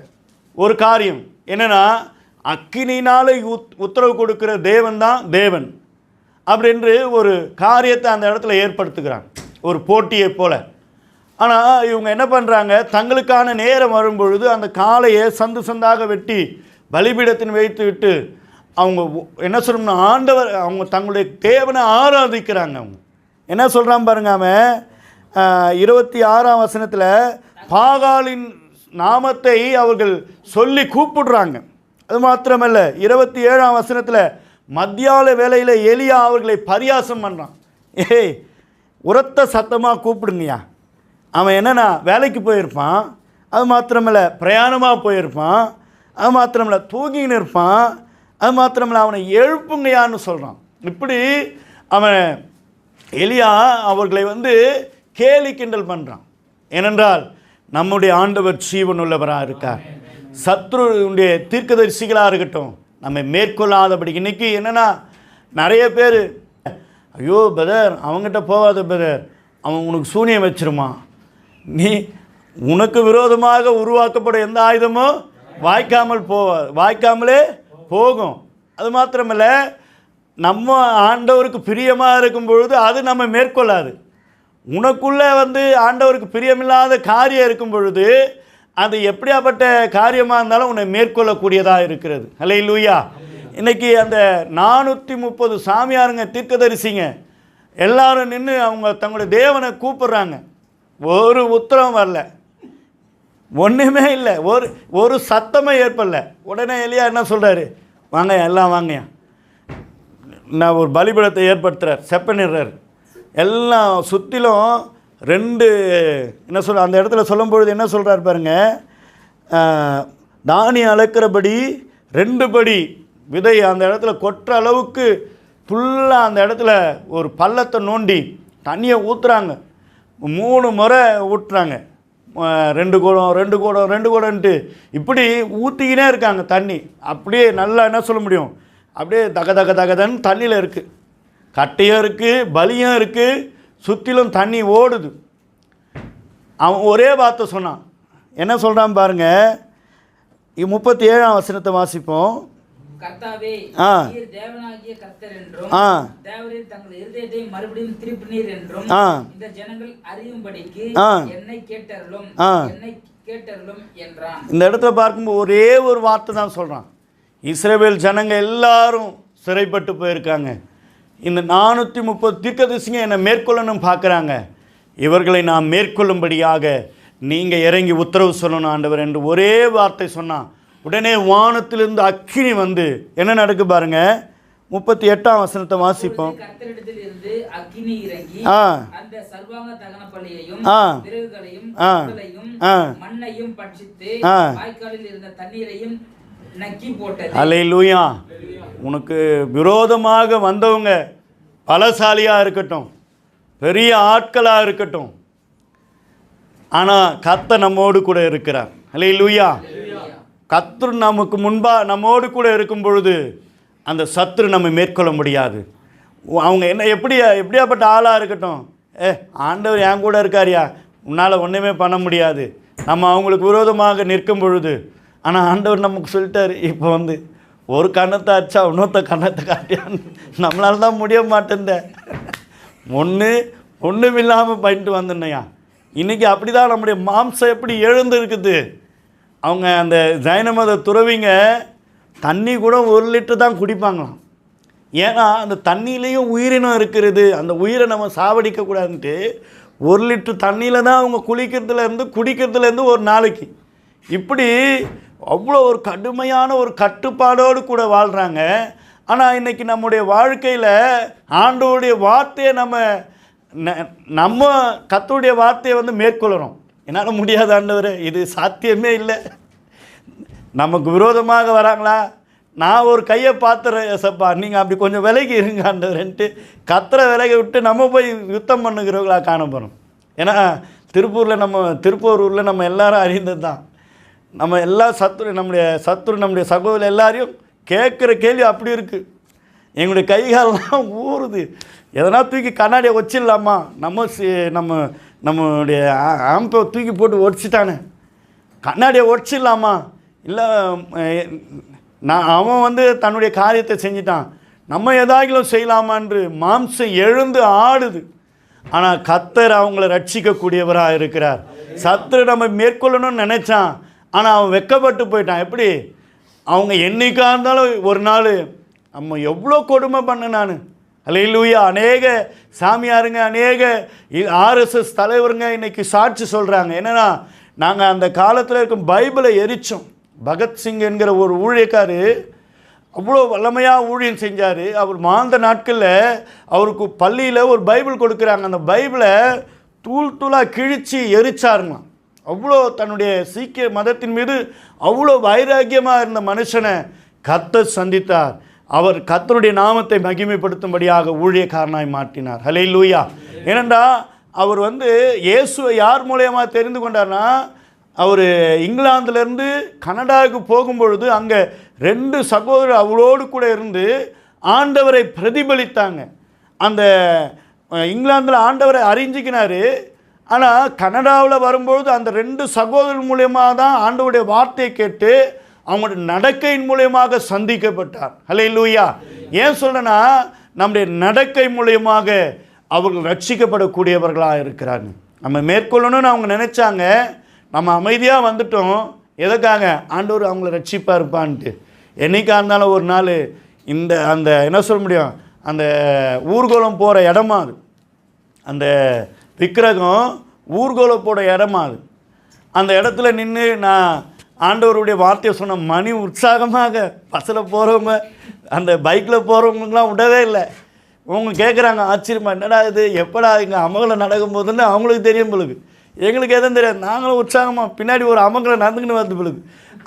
ஒரு காரியம் என்னென்னா, அக்கினினாலே உத்தரவு கொடுக்கிற தேவன் தான் தேவன் அப்படின்று ஒரு காரியத்தை அந்த இடத்துல ஏற்படுத்துகிறாங்க, ஒரு போட்டியை போல. ஆனால் இவங்க என்ன பண்ணுறாங்க, தங்களுக்கான நேரம் வரும்பொழுது அந்த காளையை சந்து சந்தாக வெட்டி பலிபீடத்தின் வைத்து விட்டு அவங்க என்ன சொல்லணும்னா, ஆண்டவர், அவங்க தங்களுடைய தேவனை ஆராதிக்கிறாங்க. அவங்க என்ன சொல்கிறான் பாருங்க. அவன் 26ஆம் வசனத்தில் பாகாலின் நாமத்தை அவர்கள் சொல்லி கூப்பிடுறாங்க. அது மாத்திரமல்ல, 27ஆம் வசனத்தில் மத்தியால வேளையில் எலியா அவர்களை பரியாசம் பண்ணுறான். ஏய், உரத்த சத்தமாக கூப்பிடுங்கய்யா. அவன் என்னென்னா வேலைக்கு போயிருப்பான், அது மாத்திரமில்ல பிரயாணமாக போயிருப்பான், அது மாத்திரமில்ல தூங்கின்னு இருப்பான், அது மாத்திரமில்ல அவனை எழுப்புங்கயான்னு சொல்கிறான். இப்படி அவன் எலியா அவர்களை கேலி கிண்டல் பண்ணுறான். ஏனென்றால் நம்முடைய ஆண்டவர் ஜீவன் உள்ளவராக இருக்கார். சத்ருடைய தீர்க்கதரிசிகளாக இருக்கட்டும் நம்ம மேற்கொள்ளாதபடி. இன்றைக்கி என்னென்னா நிறைய பேர், ஐயோ பிரதர் அவங்ககிட்ட போகாத பிரதர், அவன் உனக்கு சூனியம் வச்சிருமா, நீ உனக்கு விரோதமாக உருவாக்கப்படும் எந்த ஆயுதமும் வாய்க்காமலே போகும். அது மாத்திரமில்ல, நம்ம ஆண்டவருக்கு பிரியமாக இருக்கும் பொழுது அது நம்ம மேற்கொள்ளாது. உனக்குள்ளே ஆண்டவருக்கு பிரியமில்லாத காரியம் இருக்கும் பொழுது அது எப்படியாப்பட்ட காரியமாக இருந்தாலும் உன்னை மேற்கொள்ளக்கூடியதாக இருக்கிறது. அல்லேலூயா. இன்றைக்கி அந்த 430 சாமியாருங்க, தீர்க்கதரிசிங்க எல்லாரும் நின்று அவங்க தங்களுடைய தேவனை கூப்பிட்றாங்க. ஒரு உத்தரவும் வரல, ஒன்றுமே இல்லை, ஒரு சத்தமே ஏற்படல. உடனே எலியா என்ன சொல்கிறாரு, வாங்க எல்லாம் வாங்கயா, நான் ஒரு பலிபீடத்தை ஏற்படுத்துகிறார், செப்பனிடுறார். எல்லாம் சுற்றிலும் 2 என்ன சொல்ற, அந்த இடத்துல சொல்லும் பொழுது என்ன சொல்கிறார் பாருங்க, தானியம் அளக்கிறபடி 2 படி விதை அந்த இடத்துல கொட்டுற அளவுக்கு ஃபுல்லாக அந்த இடத்துல ஒரு பள்ளத்தை நோண்டி தண்ணியை ஊற்றுறாங்க. 3 முறை ஊற்றுறாங்க. 2 குடம்ன்ட்டு இப்படி ஊற்றிக்கினே இருக்காங்க தண்ணி. அப்படியே நல்லா என்ன சொல்ல முடியும், அப்படியே தகதன்னு தண்ணியில் இருக்குது. கட்டையும் இருக்குது, பலியும் இருக்குது, சுற்றிலும் தண்ணி ஓடுது. அவன் ஒரே வார்த்தை சொன்னான். என்ன சொல்கிறான் பாருங்க, 37ஆம் வசனத்தை வாசிப்போம். கர்த்தாவே, நீர் தேவனாகிய கர்த்தர் என்றும் தேவரீர் தங்கள் இருதயத்தை மறுபடியும் திருப்பினீர் என்றும் இந்த ஜனங்கள் அறியும்படிக்கு என்னை கேட்டருளும் என்றான். இந்த இடத்துல பார்க்கும்போது ஒரே ஒரு வார்த்தை தான் சொல்கிறான். இஸ்ரவேல் ஜனங்க எல்லாரும் சிறைப்பட்டு போயிருக்காங்க. இந்த 430 தீர்க்கதரிசிங்க என்னை மேற்கொள்ளணும் பார்க்குறாங்க. இவர்களை நாம் மேற்கொள்ளும்படியாக நீங்கள் இறங்கி உத்தரவு சொல்லணும் ஆண்டவர் என்று ஒரே வார்த்தை சொன்னான். உடனே வானத்திலிருந்து அக்கினி வந்து என்ன நடக்கு பாருங்க. 38ஆம் வசனத்தை வாசிப்போம். கர்த்தரிடத்தில் இருந்து அக்கினி இறங்கி அந்த சர்வாங்க தகன பலியையும் விறகுகளையும் மண்ணையும் பட்சித்து வாய்க்காலில் இருந்த தண்ணீரையும் நக்கி போட்டது. அல்லேலூயா. உனக்கு விரோதமாக வந்தவங்க பலசாலியாக இருக்கட்டும், பெரிய ஆட்களாக இருக்கட்டும், ஆனால் கர்த்தர் நம்மோடு கூட இருக்கிறார். அல்லேலூயா. கர்த்தர் நமக்கு முன்பாக நம்மோடு கூட இருக்கும் பொழுது அந்த சத்துரு நம்ம மேற்கொள்ள முடியாது. அவங்க என்ன எப்படியாப்பட்ட ஆளாக இருக்கட்டும், ஆண்டவர் என் கூட இருக்காரியா, உன்னால் ஒன்றுமே பண்ண முடியாது. நம்ம அவங்களுக்கு விரோதமாக நிற்கும் பொழுது, ஆனால் ஆண்டவர் நமக்கு சொல்லிட்டார், இப்போ வந்து ஒரு கண்ணத்தை அடிச்சா இன்னொருத்த கண்ணத்தை காட்டியான்னு நம்மளால தான் முடிய மாட்டேந்த ஒன்றும் இல்லாமல் பண்ணிட்டு வந்துன்னையா. இன்றைக்கி அப்படி தான் நம்முடைய மாம்சம் எப்படி எழுந்து இருக்குது. அவங்க அந்த ஜைன மத துறவிங்க தண்ணி கூட 1 லிட்டர் தான் குடிப்பாங்களாம். ஏன்னா அந்த தண்ணியிலையும் உயிரினம் இருக்கிறது, அந்த உயிரை நம்ம சாவடிக்கக்கூடாதுன்ட்டு 1 லிட்டர் தண்ணியில் தான் அவங்க குடிக்கிறதுலேருந்து ஒரு நாளைக்கு இப்படி அவ்வளோ ஒரு கடுமையான ஒரு கட்டுப்பாடோடு கூட வாழ்கிறாங்க. ஆனால் இன்றைக்கி நம்முடைய வாழ்க்கையில் ஆண்டவருடைய வார்த்தையை நம்ம கர்த்தருடைய வார்த்தையை வந்து மேற்கொள்கிறோம். என்னால் முடியாத ஆண்டவரே, இது சாத்தியமே இல்லை. நமக்கு விரோதமாக வராங்களா, நான் ஒரு கையை பார்த்துறேன் ஏசப்பா, நீங்கள் அப்படி கொஞ்சம் விலகி இருங்க ஆண்டவரேன்ட்டு கர்த்தரை விலகி விட்டு நம்ம போய் யுத்தம் பண்ணுகிறவர்களாக காணப்படும். ஏன்னா திருப்பூர் ஊரில் நம்ம எல்லாரும் அறிந்தது தான். நம்ம எல்லா நம்முடைய சகோதரர் எல்லாரையும் கேட்குற கேள்வி அப்படி இருக்குது. எங்களுடைய கைகாலெலாம் ஊறுது. எதனா தூக்கி கண்ணாடியை வச்சிடலாமா, நம்மளுடைய ஆம்பை தூக்கி போட்டு ஒடிச்சிட்டானே, கண்ணாடியை ஒடிச்சிடலாமா, இல்லை அவன் வந்து தன்னுடைய காரியத்தை செஞ்சிட்டான், நம்ம எதாகிலும் செய்யலாமான்று மாம்சம் எழுந்து ஆடுது. ஆனால் கர்த்தர் அவங்கள ரட்சிக்கக்கூடியவராக இருக்கிறார். சத்துரு நம்ம மேற்கொள்ளணும்னு நினச்சான், ஆனால் அவன் வெட்கப்பட்டு போயிட்டான். எப்படி அவங்க என்னைக்காக இருந்தாலும் ஒரு நாள் நம்ம எவ்வளோ கொடுமை பண்ண நான். அல்லேலூயா. அநேக சாமியாருங்க, அநேக ஆர்எஸ்எஸ் தலைவருங்க இன்றைக்கி சாட்சி சொல்கிறாங்க. என்னென்னா, நாங்கள் அந்த காலத்தில் இருக்கும் பைபிளை எரித்தோம். பகத்சிங் என்கிற ஒரு ஊழியக்காரு அவ்வளோ வல்லமையாக ஊழியம் செஞ்சார். அவர் வாழ்ந்த நாட்களில் அவருக்கு பள்ளியில் ஒரு பைபிள் கொடுக்குறாங்க. அந்த பைபிளை தூளாக கிழித்து எரிச்சாருங்களாம். அவ்வளோ தன்னுடைய சீக்கிய மதத்தின் மீது அவ்வளோ வைராக்கியமாக இருந்த மனுஷனை கர்த்தர் சந்தித்தார். அவர் கர்த்தருடைய நாமத்தை மகிமைப்படுத்தும்படியாக ஊழியக்காரனாய் மாற்றினார். ஹல்லேலூயா. ஏனென்றா அவர் வந்து இயேசுவை யார் மூலமாக தெரிந்து கொண்டார்னா, அவர் இங்கிலாந்துலேருந்து கனடாவுக்கு போகும்பொழுது அங்கே 2 சகோதரர் அவளோடு கூட இருந்து ஆண்டவரை பிரதிபலித்தாங்க. அந்த இங்கிலாந்தில் ஆண்டவரை அறிஞ்சிக்கினார். ஆனால் கனடாவில் வரும்பொழுது அந்த 2 சகோதரர் மூலியமாக தான் ஆண்டவருடைய வார்த்தையை கேட்டு அவங்களுடைய நடக்கையின் மூலியமாக சந்திக்கப்பட்டார். ஹல்லேலூயா. ஏன் சொல்கிறேன்னா, நம்முடைய நடக்கை மூலியமாக அவர்கள் ரட்சிக்கப்படக்கூடியவர்களாக இருக்கிறாங்க. நம்ம மேற்கொள்ளணும்னு அவங்க நினச்சாங்க, நம்ம அமைதியாக வந்துட்டோம். எதுக்காக? ஆண்டவர் அவங்கள ரட்சிப்பாக இருப்பான்ட்டு. என்றைக்காக இருந்தாலும் ஒரு நாள் அந்த என்ன சொல்ல முடியும், அந்த ஊர்கோலம் போகிற இடமா அது, அந்த விக்கிரகம் ஊர்கோலம் போட இடமா அது. அந்த இடத்துல நின்று நான் ஆண்டவருடைய வார்த்தையை சொன்ன மணி உற்சாகமாக பஸ்ஸில் போகிறவங்க, அந்த பைக்கில் போகிறவங்களுக்குலாம் விடவே இல்லை. அவங்க கேட்குறாங்க ஆச்சரியமா, என்னடா இது, எப்படா இங்கே அமங்கலை நடக்கும்போதுன்னு அவங்களுக்கு தெரியும் பொழுது, எங்களுக்கு எதுவும் தெரியாது. நாங்களும் உற்சாகமாக பின்னாடி ஒரு அமங்கலை நடந்துக்கின்னு வந்து பொழுது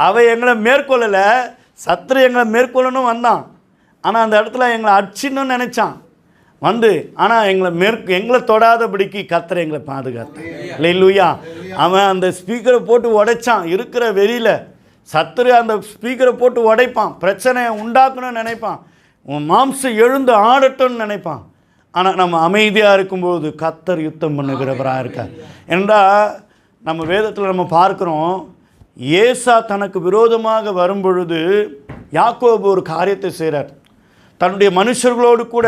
அவை எங்களை மேற்கொள்ளலை. சத்துரு எங்களை மேற்கொள்ளணும் வந்தான். ஆனால் அந்த இடத்துல எங்களை அடிச்சிடணும்னு நினச்சான் வந்து, ஆனால் எங்களை தொடாதபடிக்கு கர்த்தர் எங்களை பாதுகாத்தான். அல்லேலூயா. அவன் அந்த ஸ்பீக்கரை போட்டு உடைச்சான். இருக்கிற வெறியில் சத்துரு அந்த ஸ்பீக்கரை போட்டு உடைப்பான், பிரச்சனையை உண்டாக்கணும்னு நினைப்பான், உன் மாம்சம் எழுந்து ஆடட்டும்னு நினைப்பான். ஆனால் நம்ம அமைதியாக இருக்கும்போது கர்த்தர் யுத்தம் பண்ணுகிறவராக இருக்கார். என்றால் நம்ம வேதத்தில் நம்ம பார்க்குறோம், ஏசா தனக்கு விரோதமாக வரும்பொழுது யாக்கோபு ஒரு காரியத்தை செய்கிறார். தன்னுடைய மனுஷர்களோடு கூட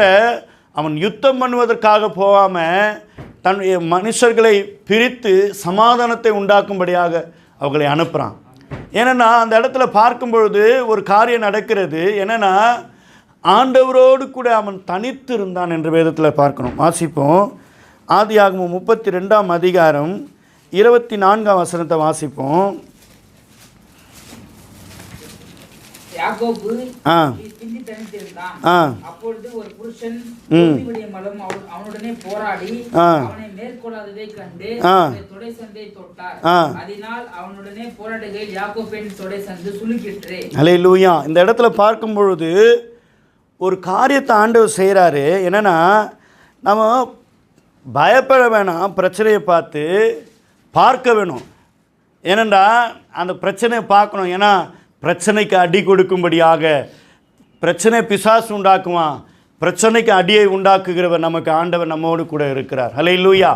அவன் யுத்தம் பண்ணுவதற்காக போகாமல் தன்னுடைய மனுஷர்களை பிரித்து சமாதானத்தை உண்டாக்கும்படியாக அவர்களை அனுப்புகிறான். ஏன்னா அந்த இடத்துல பார்க்கும் பொழுது ஒரு காரியம் நடக்கிறது. என்னென்னா ஆண்டவரோடு கூட அவன் தனித்து இருந்தான் என்று வேதத்தில் பார்க்கணும். வாசிப்போம். ஆதியாகமம் 32ஆம் அதிகாரம் 24ஆம் வசனத்தை வாசிப்போம். யாக்கோபு பிந்தி தனித்திருந்தான். அப்பொழுது ஒரு புருஷன் விடியமலும் அவனுடனே போராடி அவனை மேற்கொள்ளாததை கண்டு தொடை சந்தை தொட்டார். அதனால் அவனுடனே போராடுகையில் யாக்கோபின் தொடை சந்து சுளுக்கிற்று. அல்லேலூயா. இந்த இடத்துல பார்க்கும் பொழுது ஒரு காரியத்தை ஆண்டவர் செய்கிறாரு. என்னென்னா நம்ம பயப்பட வேணாம், பிரச்சனையை பார்க்க வேணும். ஏனென்றா அந்த பிரச்சனையை பார்க்கணும். ஏன்னா பிரச்சனைக்கு அடி கொடுக்கும்படியாக பிரச்சனை பிசாசு உண்டாக்குவான். பிரச்சனைக்கு அடியை உண்டாக்குகிறவர் நமக்கு ஆண்டவர் நம்மோடு கூட இருக்கிறார். அல்லேலூயா.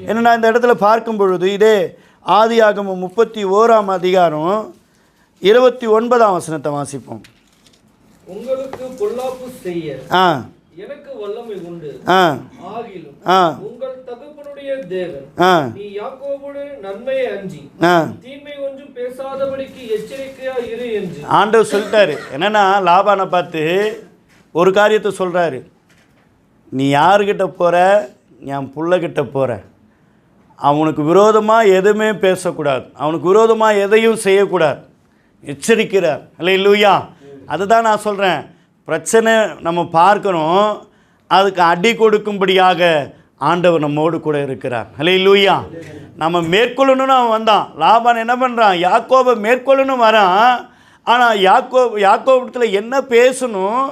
என்னென்னா இந்த இடத்துல பார்க்கும் பொழுது இதே ஆதியாகமம் 31ஆம் அதிகாரம் 29ஆம் வசனத்தை வாசிப்போம். உங்களுக்கு பொல்லாப்பு செய்ய எனக்கு வல்லமை உண்டு. ஆகிலும் உங்கள் தகப்பனுடைய தேவன் நீ யாக்கோபோடு நன்மையை அஞ்சி தீமை ஒன்றும் பேசாதபடிக்கு எச்சரிக்கையா இரு என்று ஆண்டவர் சொல்லிட்டாரு. என்னன்னா லாபானை பார்த்து ஒரு காரியத்தை சொல்றாரு. நீ யாருக்கிட்ட போற? என் புள்ளகிட்ட போற. அவனுக்கு விரோதமாக எதுவுமே பேசக்கூடாது, அவனுக்கு விரோதமாக எதையும் செய்யக்கூடாது, எச்சரிக்கிறார். அல்லேலூயா. அதுதான் நான் சொல்கிறேன். பிரச்சனை நம்ம பார்க்கணும், அதுக்கு அடி கொடுக்கும்படியாக ஆண்டவர் நம்மோடு கூட இருக்கிறார். அல்லேலூயா. நம்ம மேற்கொள்ளணும்னு அவன் வந்தான். லாபான் என்ன பண்ணுறான்? யாக்கோபை மேற்கொள்ளணும் வரான். ஆனால் யாக்கோபத்தில் என்ன பேசணும்,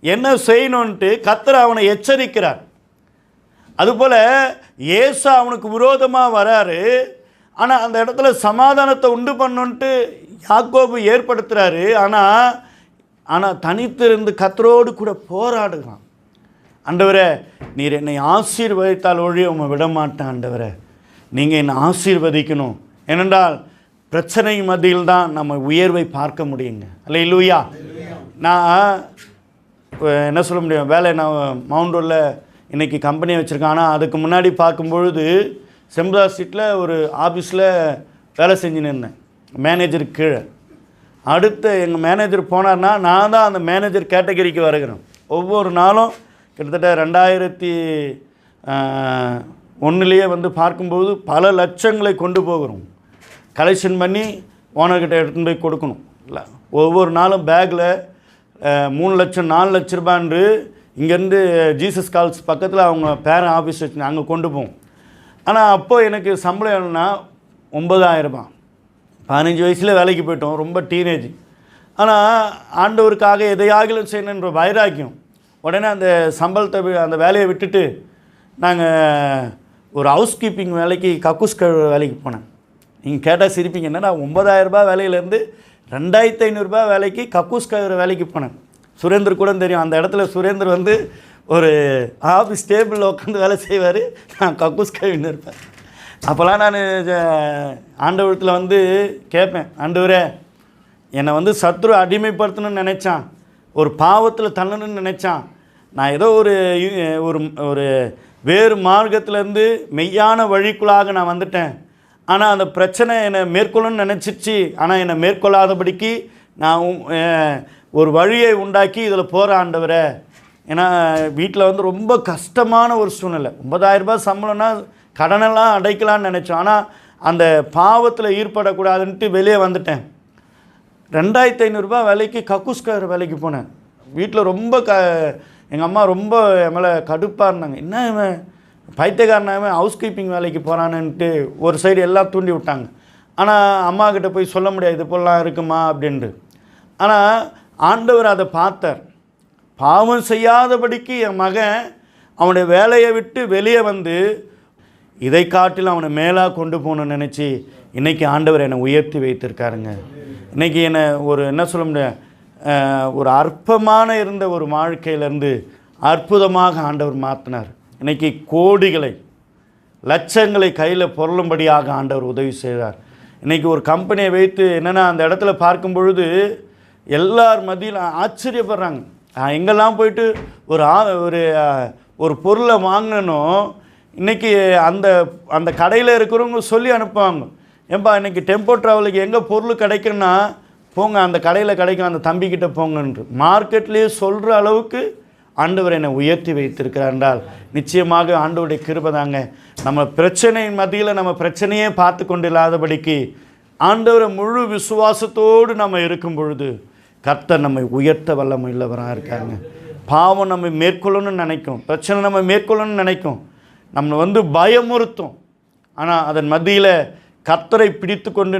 என்ன செய்யணுன்ட்டு கர்த்தர் அவனை எச்சரிக்கிறார். அதுபோல் ஏசா அவனுக்கு விரோதமாக வராரு. ஆனால் அந்த இடத்துல சமாதானத்தை உண்டு பண்ணுன்ட்டு யாக்கோபு ஏற்படுத்துகிறாரு. ஆனால் தனித்திருந்து கர்த்தரோடு கூட போராடுகிறான். ஆண்டவரே, நீர் என்னை ஆசீர்வதித்தால் ஒழிய உம்மை விடமாட்டேன். ஆண்டவரே, நீங்கள் என்னை ஆசீர்வதிக்கணும். ஏனென்றால் பிரச்சனை மத்தியில் தான் நம்ம உயர்வை பார்க்க முடியுங்க. அல்லேலூயா. நான் என்ன சொல்ல முடியும், வேலை நான் மவுண்ட் ரோடில் இன்றைக்கி கம்பெனியை வச்சுருக்கேன். ஆனால் அதுக்கு முன்னாடி பார்க்கும்பொழுது செம்பதா ஸ்ட்ரீட்டில் ஒரு ஆஃபீஸில் வேலை செஞ்சுன்னு இருந்தேன், மேனேஜருக்கு கீழே. அடுத்து எங்கள் மேனேஜர் போனார்னா நான் தான் அந்த மேனேஜர் கேட்டகரிக்கு வருகிறேன். ஒவ்வொரு நாளும் கிட்டத்தட்ட 2001 வந்து பார்க்கும்போது பல லட்சங்களை கொண்டு போகிறோம். கலெக்ஷன் பண்ணி ஓனர்கிட்ட எடுத்துகிட்டு போய் கொடுக்கணும். இல்லை, ஒவ்வொரு நாளும் பேக்கில் 3 லட்சம் 4 லட்ச ரூபான்னு இங்கேருந்து ஜீசஸ் கால்ஸ் பக்கத்தில் அவங்க பேரன் ஆஃபீஸ் வச்சு அங்கே கொண்டு போவோம். ஆனால் அப்போது எனக்கு சம்பளம் என்னன்னா 9000 ரூபாய். 15 வயசில் வேலைக்கு போயிட்டோம், ரொம்ப டீனேஜ். ஆனால் ஆண்டவருக்காக எதையாகிலும் செய்யணுன்ற வைராக்கியம். உடனே அந்த சம்பளத்தை அந்த வேலையை விட்டுட்டு நாங்கள் ஒரு ஹவுஸ் கீப்பிங் வேலைக்கு கக்கூஸ் கழுவுற வேலைக்கு போனேன். நீங்கள் கேட்டால் சிரிப்பீங்க, என்னன்னா 9000 ரூபாய் வேலையிலேருந்து 2500 ரூபாய் வேலைக்கு கக்கூஸ் கழுவுற வேலைக்கு போனேன். சுரேந்தர் கூட தெரியும். அந்த இடத்துல சுரேந்தர் வந்து ஒரு ஆஃபீஸ் டேபிளில் உட்காந்து வேலை செய்வார், நான் கக்கூஸ் கழுவின்னு இருப்பேன். அப்போல்லாம் நான் ஆண்டவரத்தில் வந்து கேட்பேன், ஆண்டவரே, என்னை வந்து சத்ரு அடிமைப்படுத்தணும்னு நினச்சான், ஒரு பாவத்தில் தள்ளணும்னு நினச்சான். நான் ஏதோ ஒரு ஒரு வேறு மார்க்கத்திலேருந்து மெய்யான வழிக்குள்ளாக நான் வந்துட்டேன். ஆனால் அந்த பிரச்சனை என்னை மேற்கொள்ளணும்னு நினச்சிச்சு. ஆனால் என்னை மேற்கொள்ளாதபடிக்கு நான் ஒரு வழியை உண்டாக்கி இதில் போகிற ஆண்டவரே. ஏன்னா வீட்டில் வந்து ரொம்ப கஷ்டமான ஒரு சூழ்நிலை. 9000 ரூபாய் சம்பளம்னா கடனெல்லாம் அடைக்கலான்னு நினச்சோம். ஆனால் அந்த பாவத்தில் ஈடுபடக்கூடாதுன்ட்டு வெளியே வந்துட்டேன். 2500 ரூபாய் வேலைக்கு கக்கூஸ்கார வேலைக்கு போனேன். வீட்டில் ரொம்ப எங்கள் அம்மா ரொம்ப என் மேலே கடுப்பாக இருந்தாங்க. என்ன இவன் பைத்தியக்காரனாவே ஹவுஸ் கீப்பிங் வேலைக்கு போகிறானுன்ட்டு ஒரு சைடு எல்லாம் தூண்டி விட்டாங்க. ஆனால் அம்மாக்கிட்ட போய் சொல்ல முடியாது, இது போலாம் இருக்குமா அப்படின்ட்டு. ஆனால் ஆண்டவர் அதை பார்த்தார். பாவம் செய்யாதபடிக்கு என் மகன் அவனுடைய வேலையை விட்டு வெளியே வந்து இதை காட்டிலும் அவனை மேலாக கொண்டு போகணும்னு நினச்சி இன்றைக்கி ஆண்டவர் என்னை உயர்த்தி வைத்திருக்காருங்க. இன்றைக்கி என்னை ஒரு என்ன சொல்ல முடியாது, ஒரு அற்பமான இருந்த ஒரு வாழ்க்கையிலேருந்து அற்புதமாக ஆண்டவர் மாற்றினார். இன்றைக்கி கோடிகளை லட்சங்களை கையில் பொருளும்படியாக ஆண்டவர் உதவி செய்தார். இன்றைக்கி ஒரு கம்பெனியை வைத்து என்னென்னா அந்த இடத்துல பார்க்கும் பொழுது எல்லார் மத்தியில் ஆச்சரியப்படுறாங்க. எங்கெல்லாம் போயிட்டு ஒரு பொருளை வாங்கினோம், இன்றைக்கி அந்த கடையில் இருக்கிறவங்க சொல்லி அனுப்புவாங்க, ஏன்பா இன்றைக்கி டெம்போ ட்ராவலுக்கு எங்கே பொருள் கிடைக்குன்னா போங்க அந்த கடையில் கிடைக்கும், அந்த தம்பிக்கிட்ட போங்கன்று மார்க்கெட்லேயே சொல்கிற அளவுக்கு ஆண்டவர் என்னை உயர்த்தி வைத்திருக்கிறார் என்றால் நிச்சயமாக ஆண்டவருடைய கிருபை தாங்க. நம்ம பிரச்சனையின் மத்தியில் நம்ம பிரச்சனையே பார்த்து கொண்டு இல்லாதபடிக்கு ஆண்டவரை முழு விசுவாசத்தோடு நம்ம இருக்கும் பொழுது கர்த்தர் நம்மை உயர்த்த வல்லமை உள்ளவராக இருக்காங்க. பாவம் நம்ம மேற்கொள்ளணும்னு நினைக்கும், பிரச்சனை நம்ம மேற்கொள்ளணும்னு நினைக்கும், நம்மளை பயமுறுத்தும். ஆனால் அதன் மத்தியில் கர்த்தரை பிடித்து கொண்டு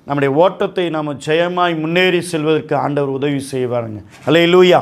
நம்முடைய ஓட்டத்தை நம்ம ஜெயமாய் முன்னேறி செல்வதற்கு ஆண்டவர் உதவி செய்வாருங்க. அல்லேலூயா.